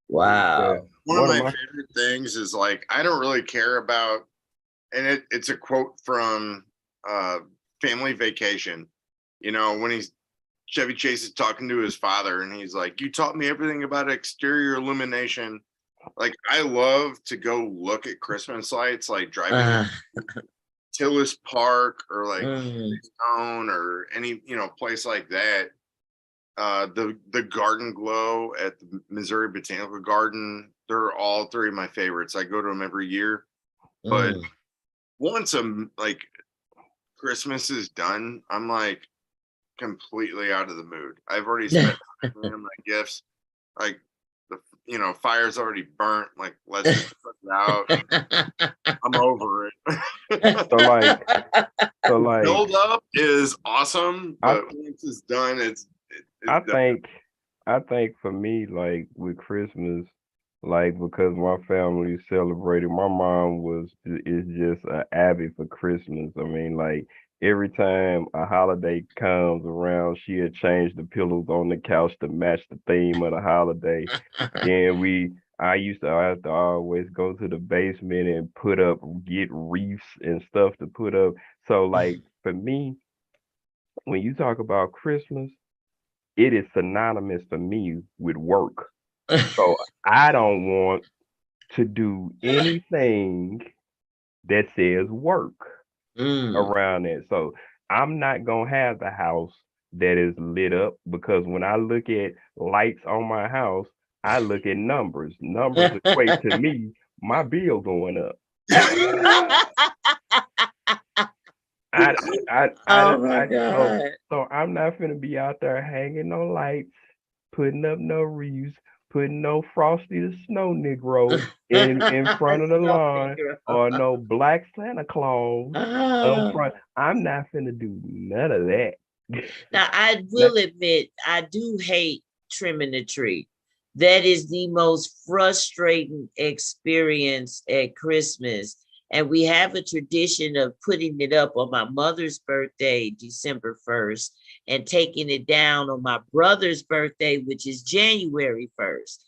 Speaker 4: One of my favorite things is, like, I don't really care about, and it's a quote from Family Vacation. You know, when Chevy Chase is talking to his father and he's like, "You taught me everything about exterior illumination." Like, I love to go look at Christmas lights, like driving Tillis Park or like Stone or any, place like that. The Garden Glow at the Missouri Botanical Garden, they're all three of my favorites. I go to them every year. But once Christmas is done, I'm like completely out of the mood. I've already spent my gifts. Like, the fire's already burnt. Like, let's just put it out. I'm over it.
Speaker 2: so like
Speaker 4: build up is awesome, but once it's done, it's
Speaker 2: I think I think for me, like with Christmas, like because my family celebrated, my mom is just an avid for Christmas. I mean, like every time a holiday comes around, she'll change the pillows on the couch to match the theme of the holiday. Then I used to have to always go to the basement and get wreaths and stuff to put up. So like for me, when you talk about Christmas, it is synonymous for me with work. So I don't want to do anything that says work
Speaker 1: Mm.
Speaker 2: around it. So I'm not gonna have the house that is lit up because when I look at lights on my house, I look at numbers. Numbers equate to me my bill going up. I
Speaker 1: Oh my
Speaker 2: so
Speaker 1: God.
Speaker 2: I'm not gonna be out there hanging no lights, putting up no wreaths, putting no Frosty the Snow Negro in front of the
Speaker 1: Snow
Speaker 2: lawn
Speaker 1: Negro.
Speaker 2: or no Black Santa Claus in
Speaker 1: Ah.
Speaker 2: front. I'm not finna do none of that.
Speaker 1: Now, I
Speaker 2: That-
Speaker 1: will admit, I do hate trimming the tree. That is the most frustrating experience at Christmas. And we have a tradition of putting it up on my mother's birthday, December 1st, and taking it down on my brother's birthday, which is January 1st.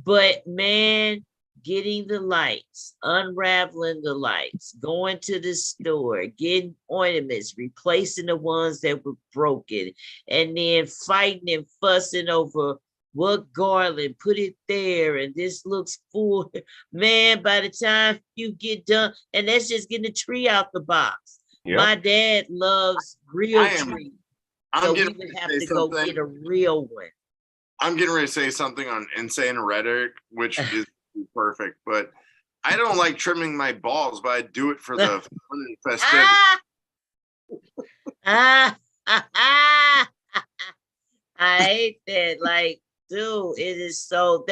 Speaker 1: But man, getting the lights, unraveling the lights, going to the store, getting ornaments, replacing the ones that were broken, and then fighting and fussing over what garland, put it there, and this looks full. Man, by the time you get done, and that's just getting the tree out the box.
Speaker 2: Yep.
Speaker 1: My dad loves real
Speaker 4: I am-
Speaker 1: trees,
Speaker 4: I'm
Speaker 1: so we
Speaker 4: getting
Speaker 1: would
Speaker 4: ready to
Speaker 1: have
Speaker 4: say
Speaker 1: to go
Speaker 4: something.
Speaker 1: get a real one.
Speaker 4: I'm getting ready to say something on Insane Rhetoric, which is perfect, but I don't like trimming my balls, but I do it for the fun and festivity.
Speaker 1: I hate that. Like, dude, it is so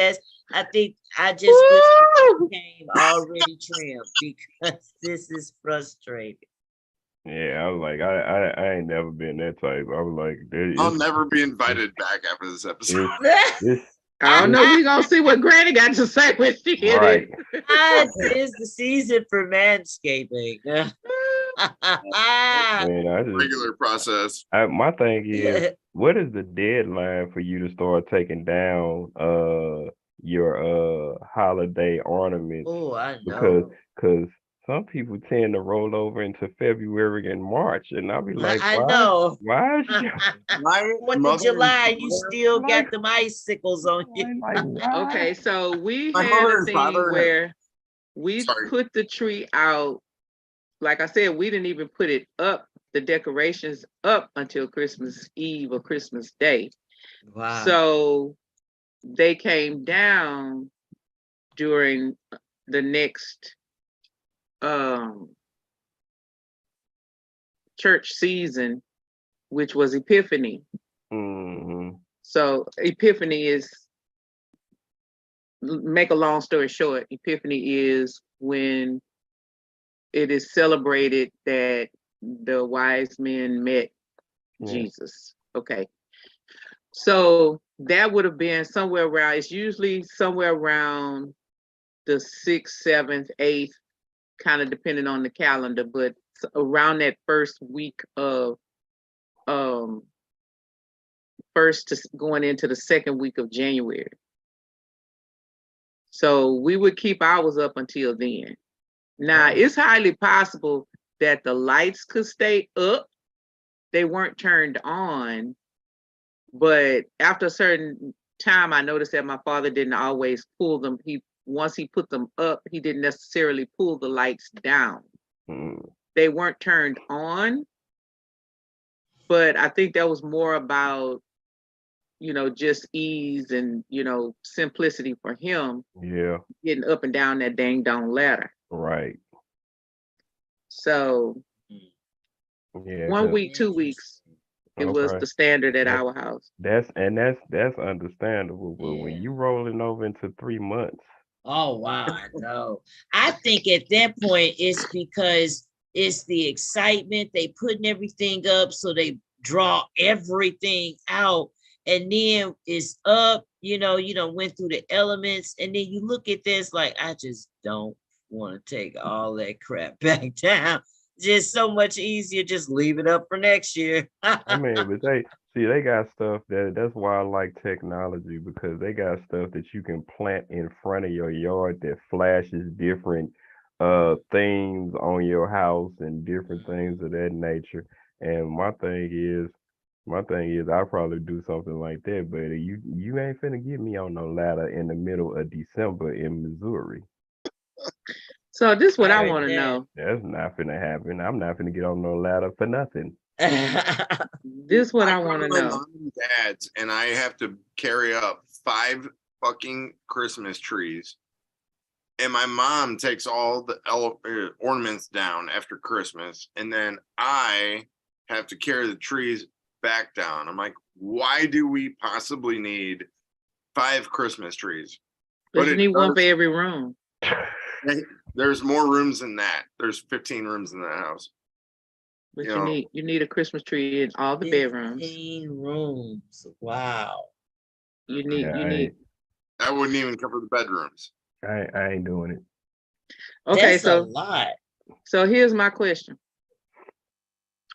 Speaker 1: I think I just wish it came already trimmed because this is frustrating.
Speaker 2: Yeah, I was like, I ain't never been that type. I was like,
Speaker 4: I'll never be invited back after this episode.
Speaker 2: It's
Speaker 3: I don't know. We gonna see what Granny got to say when she hit
Speaker 2: right.
Speaker 1: It is the season for manscaping.
Speaker 2: Man,
Speaker 4: Regular process.
Speaker 2: my thing is, what is the deadline for you to start taking down your holiday ornaments?
Speaker 1: Oh, I
Speaker 2: Because
Speaker 1: know.
Speaker 2: some people tend to roll over into February and March, and I'll be like,
Speaker 1: I know.
Speaker 2: why is
Speaker 4: My
Speaker 1: 4th of
Speaker 4: mother
Speaker 1: July,
Speaker 4: and
Speaker 1: you
Speaker 4: father-
Speaker 1: still
Speaker 2: Like-
Speaker 1: got them icicles on you.
Speaker 2: like why?
Speaker 3: Okay, so we
Speaker 4: My
Speaker 3: had
Speaker 4: mother
Speaker 3: a
Speaker 4: and
Speaker 3: thing
Speaker 4: father-
Speaker 3: where we
Speaker 4: Sorry.
Speaker 3: put the tree out. Like I said, we didn't even put it up, the decorations up until Christmas Eve or Christmas Day.
Speaker 1: Wow.
Speaker 3: So they came down during the next church season, which was Epiphany.
Speaker 2: Mm-hmm.
Speaker 3: So Epiphany is, make a long story short, Epiphany is when it is celebrated that the wise men met Jesus. Okay. So that would have been somewhere around, it's usually somewhere around the 6th, 7th, 8th, kind of depending on the calendar, but around that first week of first to going into the second week of January. So we would keep ours up until then. Now, it's highly possible that the lights could stay up. They weren't turned on, but after a certain time, I noticed that my father didn't always pull them. Once he put them up, he didn't necessarily pull the lights down. They weren't turned on, but I think that was more about, just ease and, simplicity for him.
Speaker 2: Yeah.
Speaker 3: Getting up and down that dang dong ladder.
Speaker 2: Right.
Speaker 3: So
Speaker 2: yeah,
Speaker 3: 1 week, 2 weeks, it was the standard at our house.
Speaker 2: That's understandable. But when you rolling over into 3 months.
Speaker 1: Oh wow, no. I think at that point it's because it's the excitement. They putting everything up, so they draw everything out. and then it's up, you don't went through the elements, and then you look at this like, I just don't want to take all that crap back down. Just so much easier, just leave it up for next year.
Speaker 2: I mean, but they got stuff that's why I like technology, because they got stuff that you can plant in front of your yard that flashes different things on your house and different things of that nature. And my thing is I'll probably do something like that, but you ain't finna get me on no ladder in the middle of December in Missouri.
Speaker 3: So this is what I
Speaker 1: Heard
Speaker 3: want to
Speaker 1: that.
Speaker 3: know.
Speaker 2: That's not finna happen. I'm not finna get on no ladder for nothing.
Speaker 3: This is what I
Speaker 4: go
Speaker 3: want to
Speaker 4: my
Speaker 3: know.
Speaker 4: mom and dad's, and I have to carry up 5 fucking Christmas trees. And my mom takes all the ornaments down after Christmas, and then I have to carry the trees back down. I'm like, why do we possibly need 5 Christmas trees?
Speaker 3: But you
Speaker 4: it
Speaker 3: need one for
Speaker 4: does-
Speaker 3: every room.
Speaker 4: There's more rooms than that. There's 15 rooms in that house.
Speaker 3: But
Speaker 4: You know.
Speaker 3: you need a Christmas tree in all the bedrooms.
Speaker 1: 15 rooms. Wow.
Speaker 3: You need
Speaker 2: Yeah,
Speaker 4: That wouldn't even cover the bedrooms.
Speaker 2: I ain't doing it.
Speaker 3: Okay,
Speaker 1: That's a lot.
Speaker 3: so here's my question.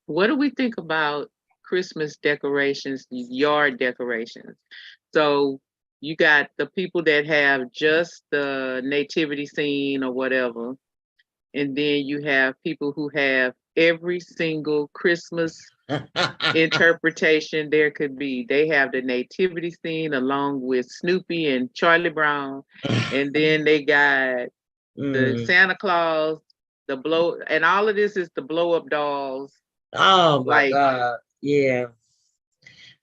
Speaker 3: What do we think about Christmas decorations, yard decorations? So you got the people that have just the nativity scene or whatever, and then you have people who have every single Christmas interpretation there could be. They have the nativity scene along with Snoopy and Charlie Brown, and then they got the Santa Claus, the blow, and all of this is the blow up dolls.
Speaker 1: Oh my
Speaker 3: Like,
Speaker 1: God. Yeah.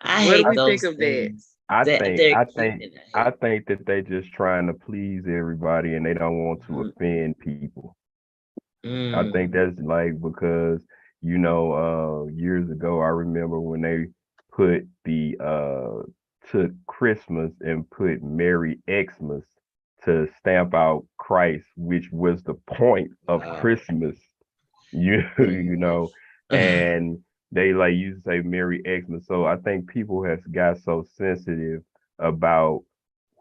Speaker 1: I
Speaker 3: what do
Speaker 1: hate
Speaker 3: we
Speaker 1: those
Speaker 3: think of that?
Speaker 1: things.
Speaker 2: I
Speaker 1: That
Speaker 2: think
Speaker 1: they're
Speaker 2: I
Speaker 1: keeping
Speaker 2: think
Speaker 1: it.
Speaker 2: I think that they just trying to please everybody and they don't want to offend people. I think that's like because years ago I remember when they put took Christmas and put Merry Xmas to stamp out Christ, which was the point of Christmas. You know, and they like used to say Merry Xmas. So I think people have got so sensitive about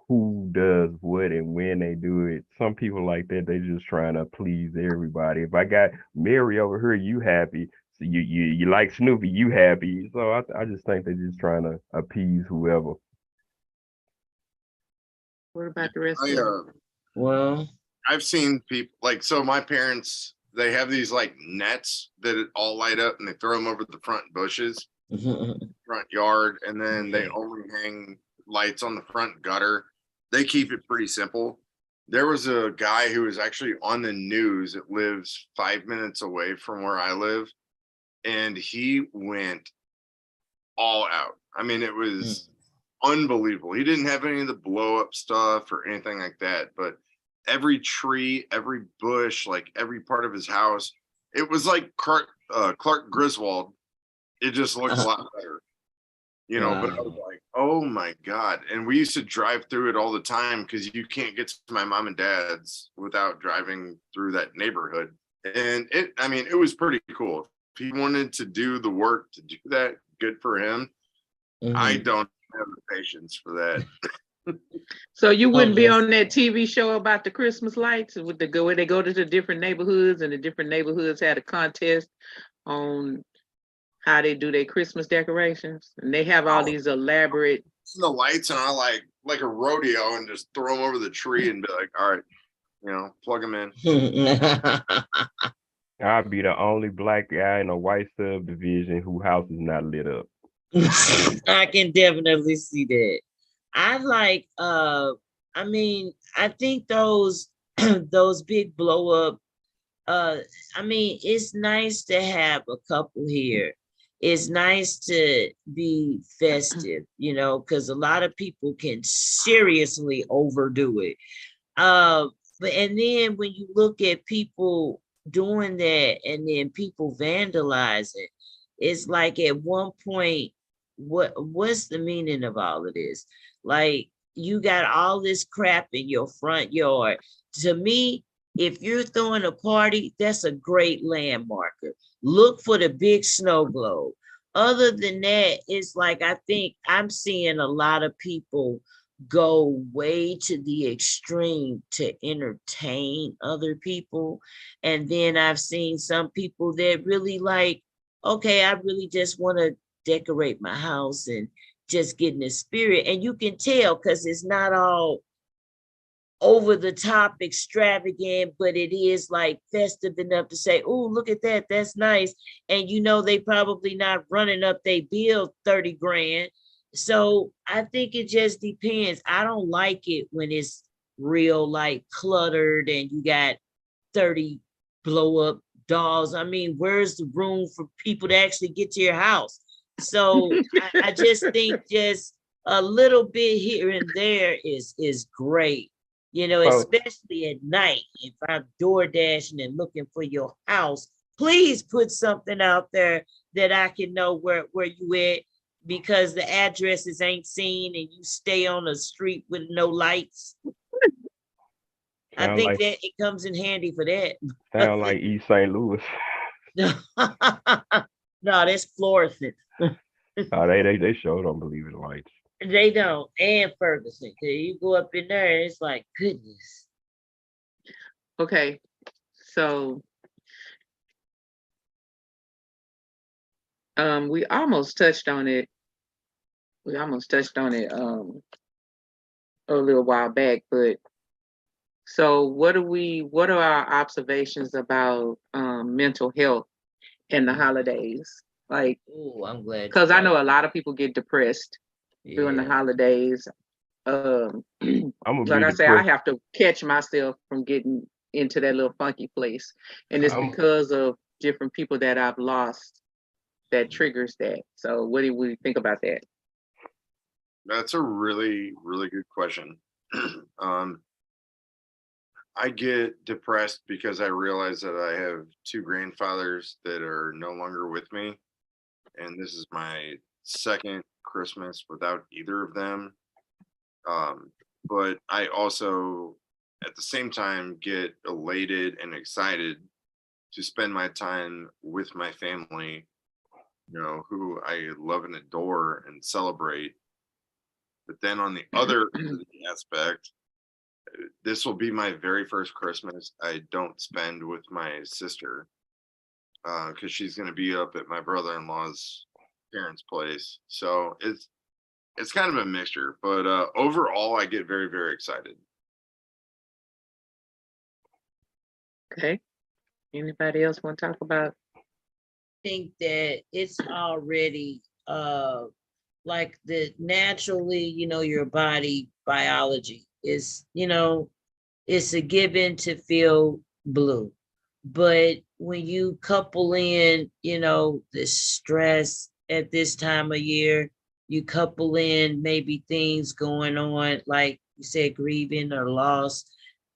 Speaker 2: who does what and when they do it. Some people like that, they just trying to please everybody. If I got Mary over here, you happy. So you like Snoopy, you happy. So I just think they're just trying to appease whoever.
Speaker 3: What about the rest of
Speaker 4: I,
Speaker 3: them?
Speaker 1: Well,
Speaker 4: I've seen people like, so my parents, they have these like nets that all light up and they throw them over the front bushes, front yard, and then they only hang lights on the front gutter. They keep it pretty simple. There was a guy who was actually on the news that lives 5 minutes away from where I live, and he went all out. I mean, it was unbelievable. He didn't have any of the blow up stuff or anything like that, but every tree, every bush, like every part of his house, it was like Clark Griswold. It just looked a lot better, but I was like, oh my God. And we used to drive through it all the time because you can't get to my mom and dad's without driving through that neighborhood. And it was pretty cool. If he wanted to do the work to do that, good for him. I don't have the patience for that.
Speaker 3: So you wouldn't be on that TV show about the Christmas lights with where they go to the different neighborhoods and the different neighborhoods had a contest on how they do their Christmas decorations, and they have all these elaborate
Speaker 4: the lights, and I like a rodeo and just throw them over the tree and be like, all right, plug them in.
Speaker 2: I'd be the only black guy in a white subdivision whose house is not lit up.
Speaker 1: I can definitely see that. I think those those big blow up, it's nice to have a couple here. It's nice to be festive, because a lot of people can seriously overdo it. And then when you look at people doing that and then people vandalize it, it's like at one point, what's the meaning of all of this? Like, you got all this crap in your front yard. To me, if you're throwing a party, that's a great landmarker. Look for the big snow globe. other than that, it's like I think I'm seeing a lot of people go way to the extreme to entertain other people. And then I've seen some people that really like, okay, I really just want to decorate my house and just get in the spirit. And you can tell because it's not all over the top extravagant, but it is like festive enough to say, oh, look at that, that's nice. And you know, they probably not running up they bill 30 grand. So I think it just depends. I don't like it when it's real like cluttered and you got 30 blow up dolls. I mean, where's the room for people to actually get to your house? So I just think just a little bit here and there is great, you know,
Speaker 2: Well,
Speaker 1: especially at night. If I'm door dashing and looking for your house, please put something out there that I can know where you at, because the addresses ain't seen and you stay on a street with no lights. I
Speaker 2: sound
Speaker 1: think
Speaker 2: like
Speaker 1: that it comes in handy for that.
Speaker 2: sound like East St. Louis.
Speaker 1: No, that's Florissant.
Speaker 2: Oh, they sure don't believe in lights.
Speaker 1: They don't. And Ferguson. 'Cause you go up in there, it's like, goodness.
Speaker 3: Okay, so we almost touched on it. We almost touched on it a little while back, but so what are our observations about mental health in the holidays? Like,
Speaker 1: Oh, I'm glad.
Speaker 3: because I know a lot of people get depressed during the
Speaker 1: Yeah.
Speaker 3: holidays.
Speaker 2: I'm gonna
Speaker 3: Like
Speaker 2: be
Speaker 3: I say, I
Speaker 2: depressed.
Speaker 3: have to catch myself from getting into that little funky place. And it's
Speaker 2: I'm
Speaker 3: because of different people that I've lost that triggers that. So what do we think about that?
Speaker 4: That's a really, really good question. I get depressed because I realize that I have two grandfathers that are no longer with me. And this is my second Christmas without either of them. But I also, at the same time, get elated and excited to spend my time with my family, you know, who I love and adore and celebrate. But then on the other end of the aspect, this will be my very first Christmas I don't spend with my sister because she's going to be up at my brother-in-law's parents' place. So it's kind of a mixture, but overall, I get very, very excited.
Speaker 3: Okay. Anybody else want to talk about?
Speaker 1: Think that it's already like the naturally, you know, your body biology is, you know, it's a given to feel blue. But when you couple in, you know, the stress at this time of year, you couple in maybe things going on, like you said, grieving or loss,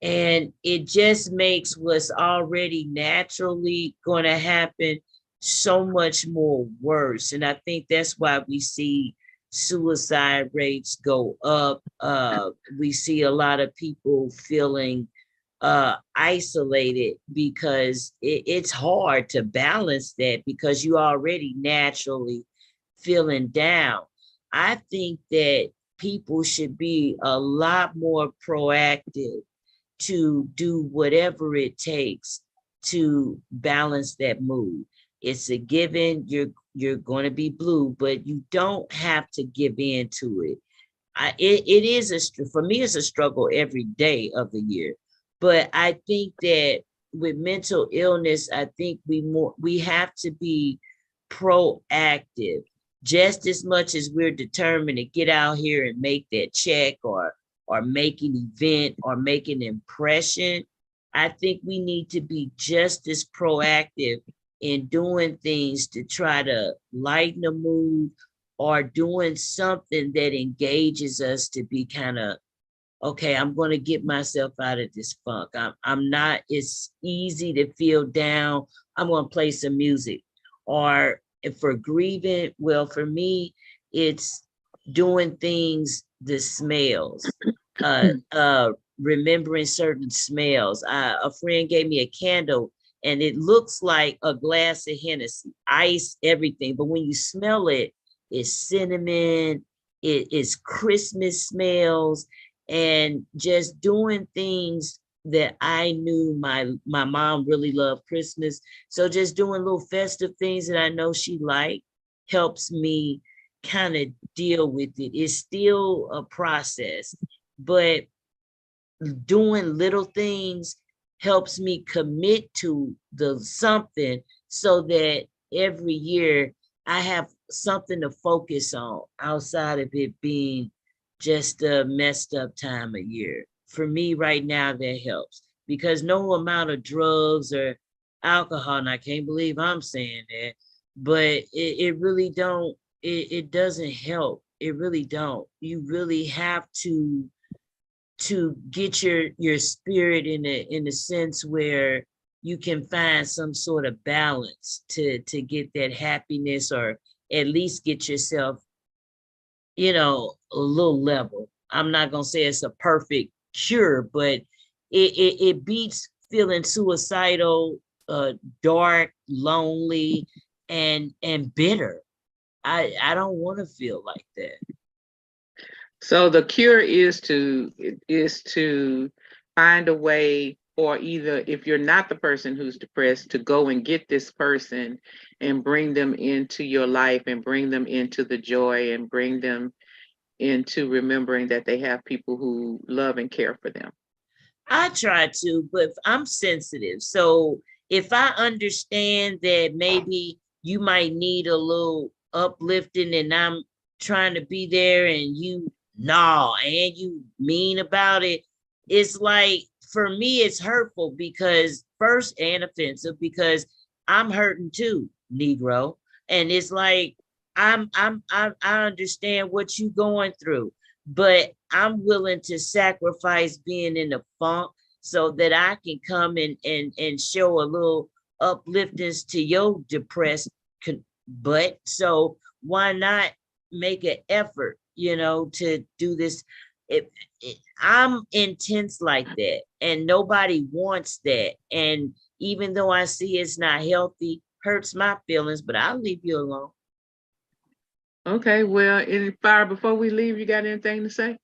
Speaker 1: and it just makes what's already naturally going to happen so much more worse. And I think that's why we see suicide rates go up. We see a lot of people feeling isolated because it's hard to balance that because you already naturally feeling down. I think that people should be a lot more proactive to do whatever it takes to balance that mood. It's a given, you're going to be blue, but you don't have to give in to it. It is for me, it's a struggle every day of the year. But I think that with mental illness, I think we have to be proactive just as much as we're determined to get out here and make that check or make an event or make an impression. I think we need to be just as proactive in doing things to try to lighten the mood or doing something that engages us to be kind of, okay, I'm going to get myself out of this funk. I'm not, it's easy to feel down. I'm going to play some music. Or if for grieving, well, for me, it's doing things, the smells, remembering certain smells. A friend gave me a candle and it looks like a glass of Hennessy, ice, everything. But when you smell it, it's cinnamon, it is Christmas smells, and just doing things that I knew my mom really loved Christmas. So just doing little festive things that I know she liked helps me kind of deal with it. It's still a process, but doing little things helps me commit to the something so that every year I have something to focus on outside of it being just a messed up time of year. For me right now, that helps because no amount of drugs or alcohol, and I can't believe I'm saying that, but it really don't, it doesn't help. It really don't. You really have to get your spirit in a sense where you can find some sort of balance to get that happiness, or at least get yourself, a little level. I'm not gonna say it's a perfect cure, but it beats feeling suicidal, dark, lonely, and bitter. I don't want to feel like that.
Speaker 3: So the cure is to find a way, or either if you're not the person who's depressed, to go and get this person and bring them into your life and bring them into the joy and bring them into remembering that they have people who love and care for them.
Speaker 1: I try to, but I'm sensitive. So if I understand that maybe you might need a little uplifting and I'm trying to be there and you and you mean about it, it's like, for me, it's hurtful because first, and offensive because I'm hurting too, Negro. And it's like, I understand what you going through, but I'm willing to sacrifice being in the funk so that I can come and show a little upliftness to your depressed butt. So why not make an effort, to do this? I'm intense like that, and nobody wants that. And even though I see it's not healthy, hurts my feelings, but I'll leave you alone.
Speaker 3: Okay, well, Fire, before we leave, you got anything to say?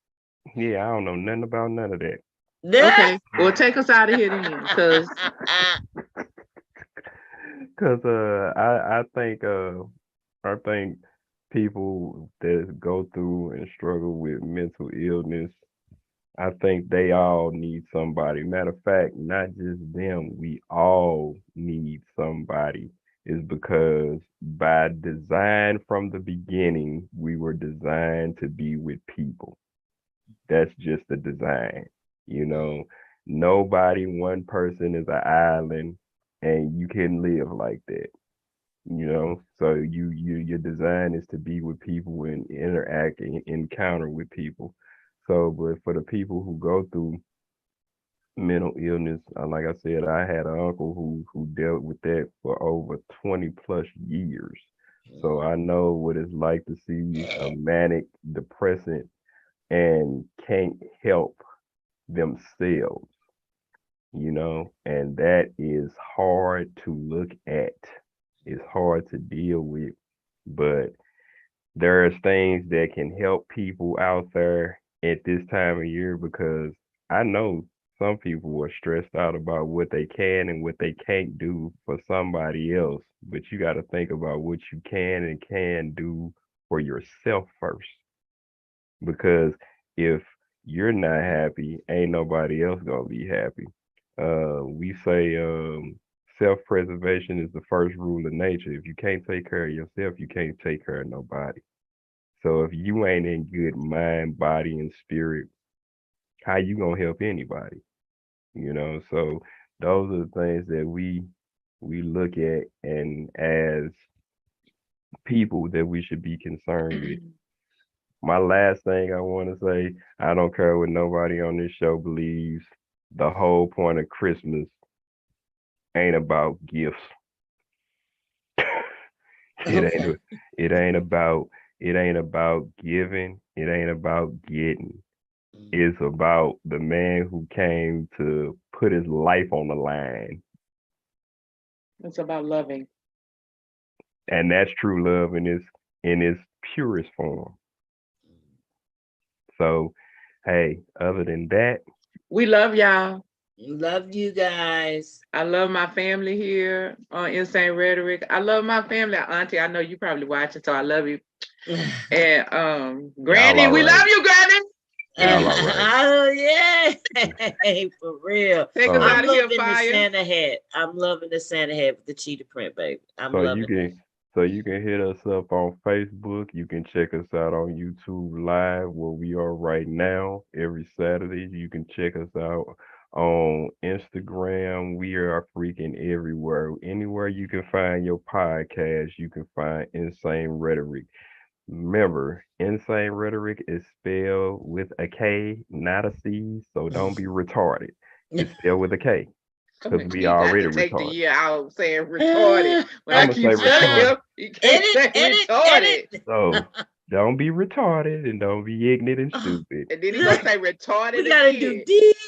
Speaker 2: Yeah, I don't know nothing about none of that.
Speaker 3: Okay, well, take us out of here then, because
Speaker 2: I think people that go through and struggle with mental illness, I think they all need somebody. Matter of fact, not just them, we all need somebody. Is because by design from the beginning, we were designed to be with people. That's just the design. Nobody, one person is an island, and you can live like that. So your design is to be with people and interact and encounter with people. So, but for the people who go through mental illness, like I said, I had an uncle who dealt with that for over 20 plus years. So I know what it's like to see a manic depressant and can't help themselves, and that is hard to look at. It's hard to deal with, but there's things that can help people out there at this time of year, because I know some people are stressed out about what they can and what they can't do for somebody else, but you got to think about what you can and can do for yourself first, because if you're not happy, ain't nobody else gonna be happy. We say self-preservation is the first rule of nature. If you can't take care of yourself, you can't take care of nobody. So if you ain't in good mind, body, and spirit, how you gonna help anybody? So those are the things that we look at, and as people that we should be concerned with. My last thing I want to say, I don't care what nobody on this show believes. The whole point of Christmas ain't about gifts.
Speaker 1: Okay.
Speaker 2: It ain't about giving. It ain't about getting. It's about the man who came to put his life on the line
Speaker 3: It's about loving.
Speaker 2: And that's true love in its purest form. So, hey, other than that,
Speaker 3: we love y'all.
Speaker 1: Love you guys.
Speaker 3: I love my family here on Insane Rhetoric. I love my family. Auntie, I know you probably watching, so I love you. And Granny, we love you, Granny.
Speaker 1: Oh yeah, for real.
Speaker 3: Take us out of here,
Speaker 1: the
Speaker 3: fire.
Speaker 1: Santa hat. I'm loving the Santa hat with the cheetah print, baby. I'm loving it.
Speaker 2: So you can hit us up on Facebook. You can check us out on YouTube Live, where we are right now every Saturday. You can check us out on Instagram. We are freaking everywhere. Anywhere you can find your podcast, you can find Insane Rhetoric. Remember, Insane Rhetoric is spelled with a K, not a C, so don't be retarded. It's spelled with a K. Because we already retarded.
Speaker 3: Take the year out saying retarded. When I keep
Speaker 2: telling
Speaker 3: him, you can't say retarded.
Speaker 2: So don't be retarded and don't be ignorant and stupid.
Speaker 3: And then he gonna say retarded.
Speaker 1: We gotta do deep.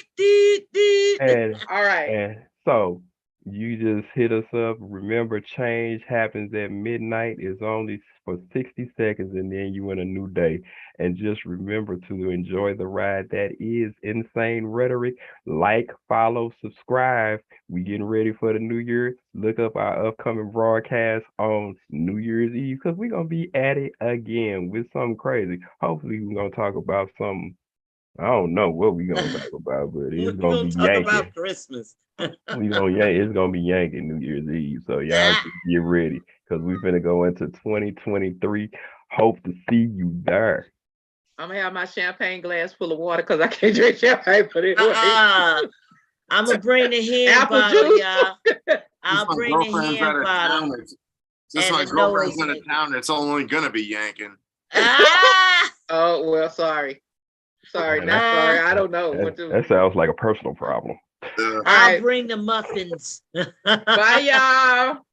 Speaker 3: All right.
Speaker 2: And so you just hit us up. Remember, change happens at midnight. It's only for 60 seconds, and then you in a new day. And just remember to enjoy the ride that is Insane Rhetoric. Like, follow, subscribe. We getting ready for the new year. Look up our upcoming broadcast on New Year's Eve, because we're going to be at it again with something crazy. Hopefully, we're going to talk about something. I don't know what we're going to talk about, but it's going to be Yankee.
Speaker 1: About Christmas.
Speaker 2: It's going to be Yankee New Year's Eve. So y'all just get ready, because we're going to go into 2023. Hope to see you there.
Speaker 3: I'm going to have my champagne glass full of water because I can't drink champagne. But anyway.
Speaker 1: I'm going to bring the hand bottle, y'all. I'll bring the hand bottle.
Speaker 4: Since my girlfriend's out of town, it's only going to be yanking.
Speaker 3: Oh, well, sorry. Sorry, not sorry. I don't know what to.
Speaker 2: That sounds like a personal problem.
Speaker 1: I'll bring the muffins.
Speaker 3: Bye, y'all.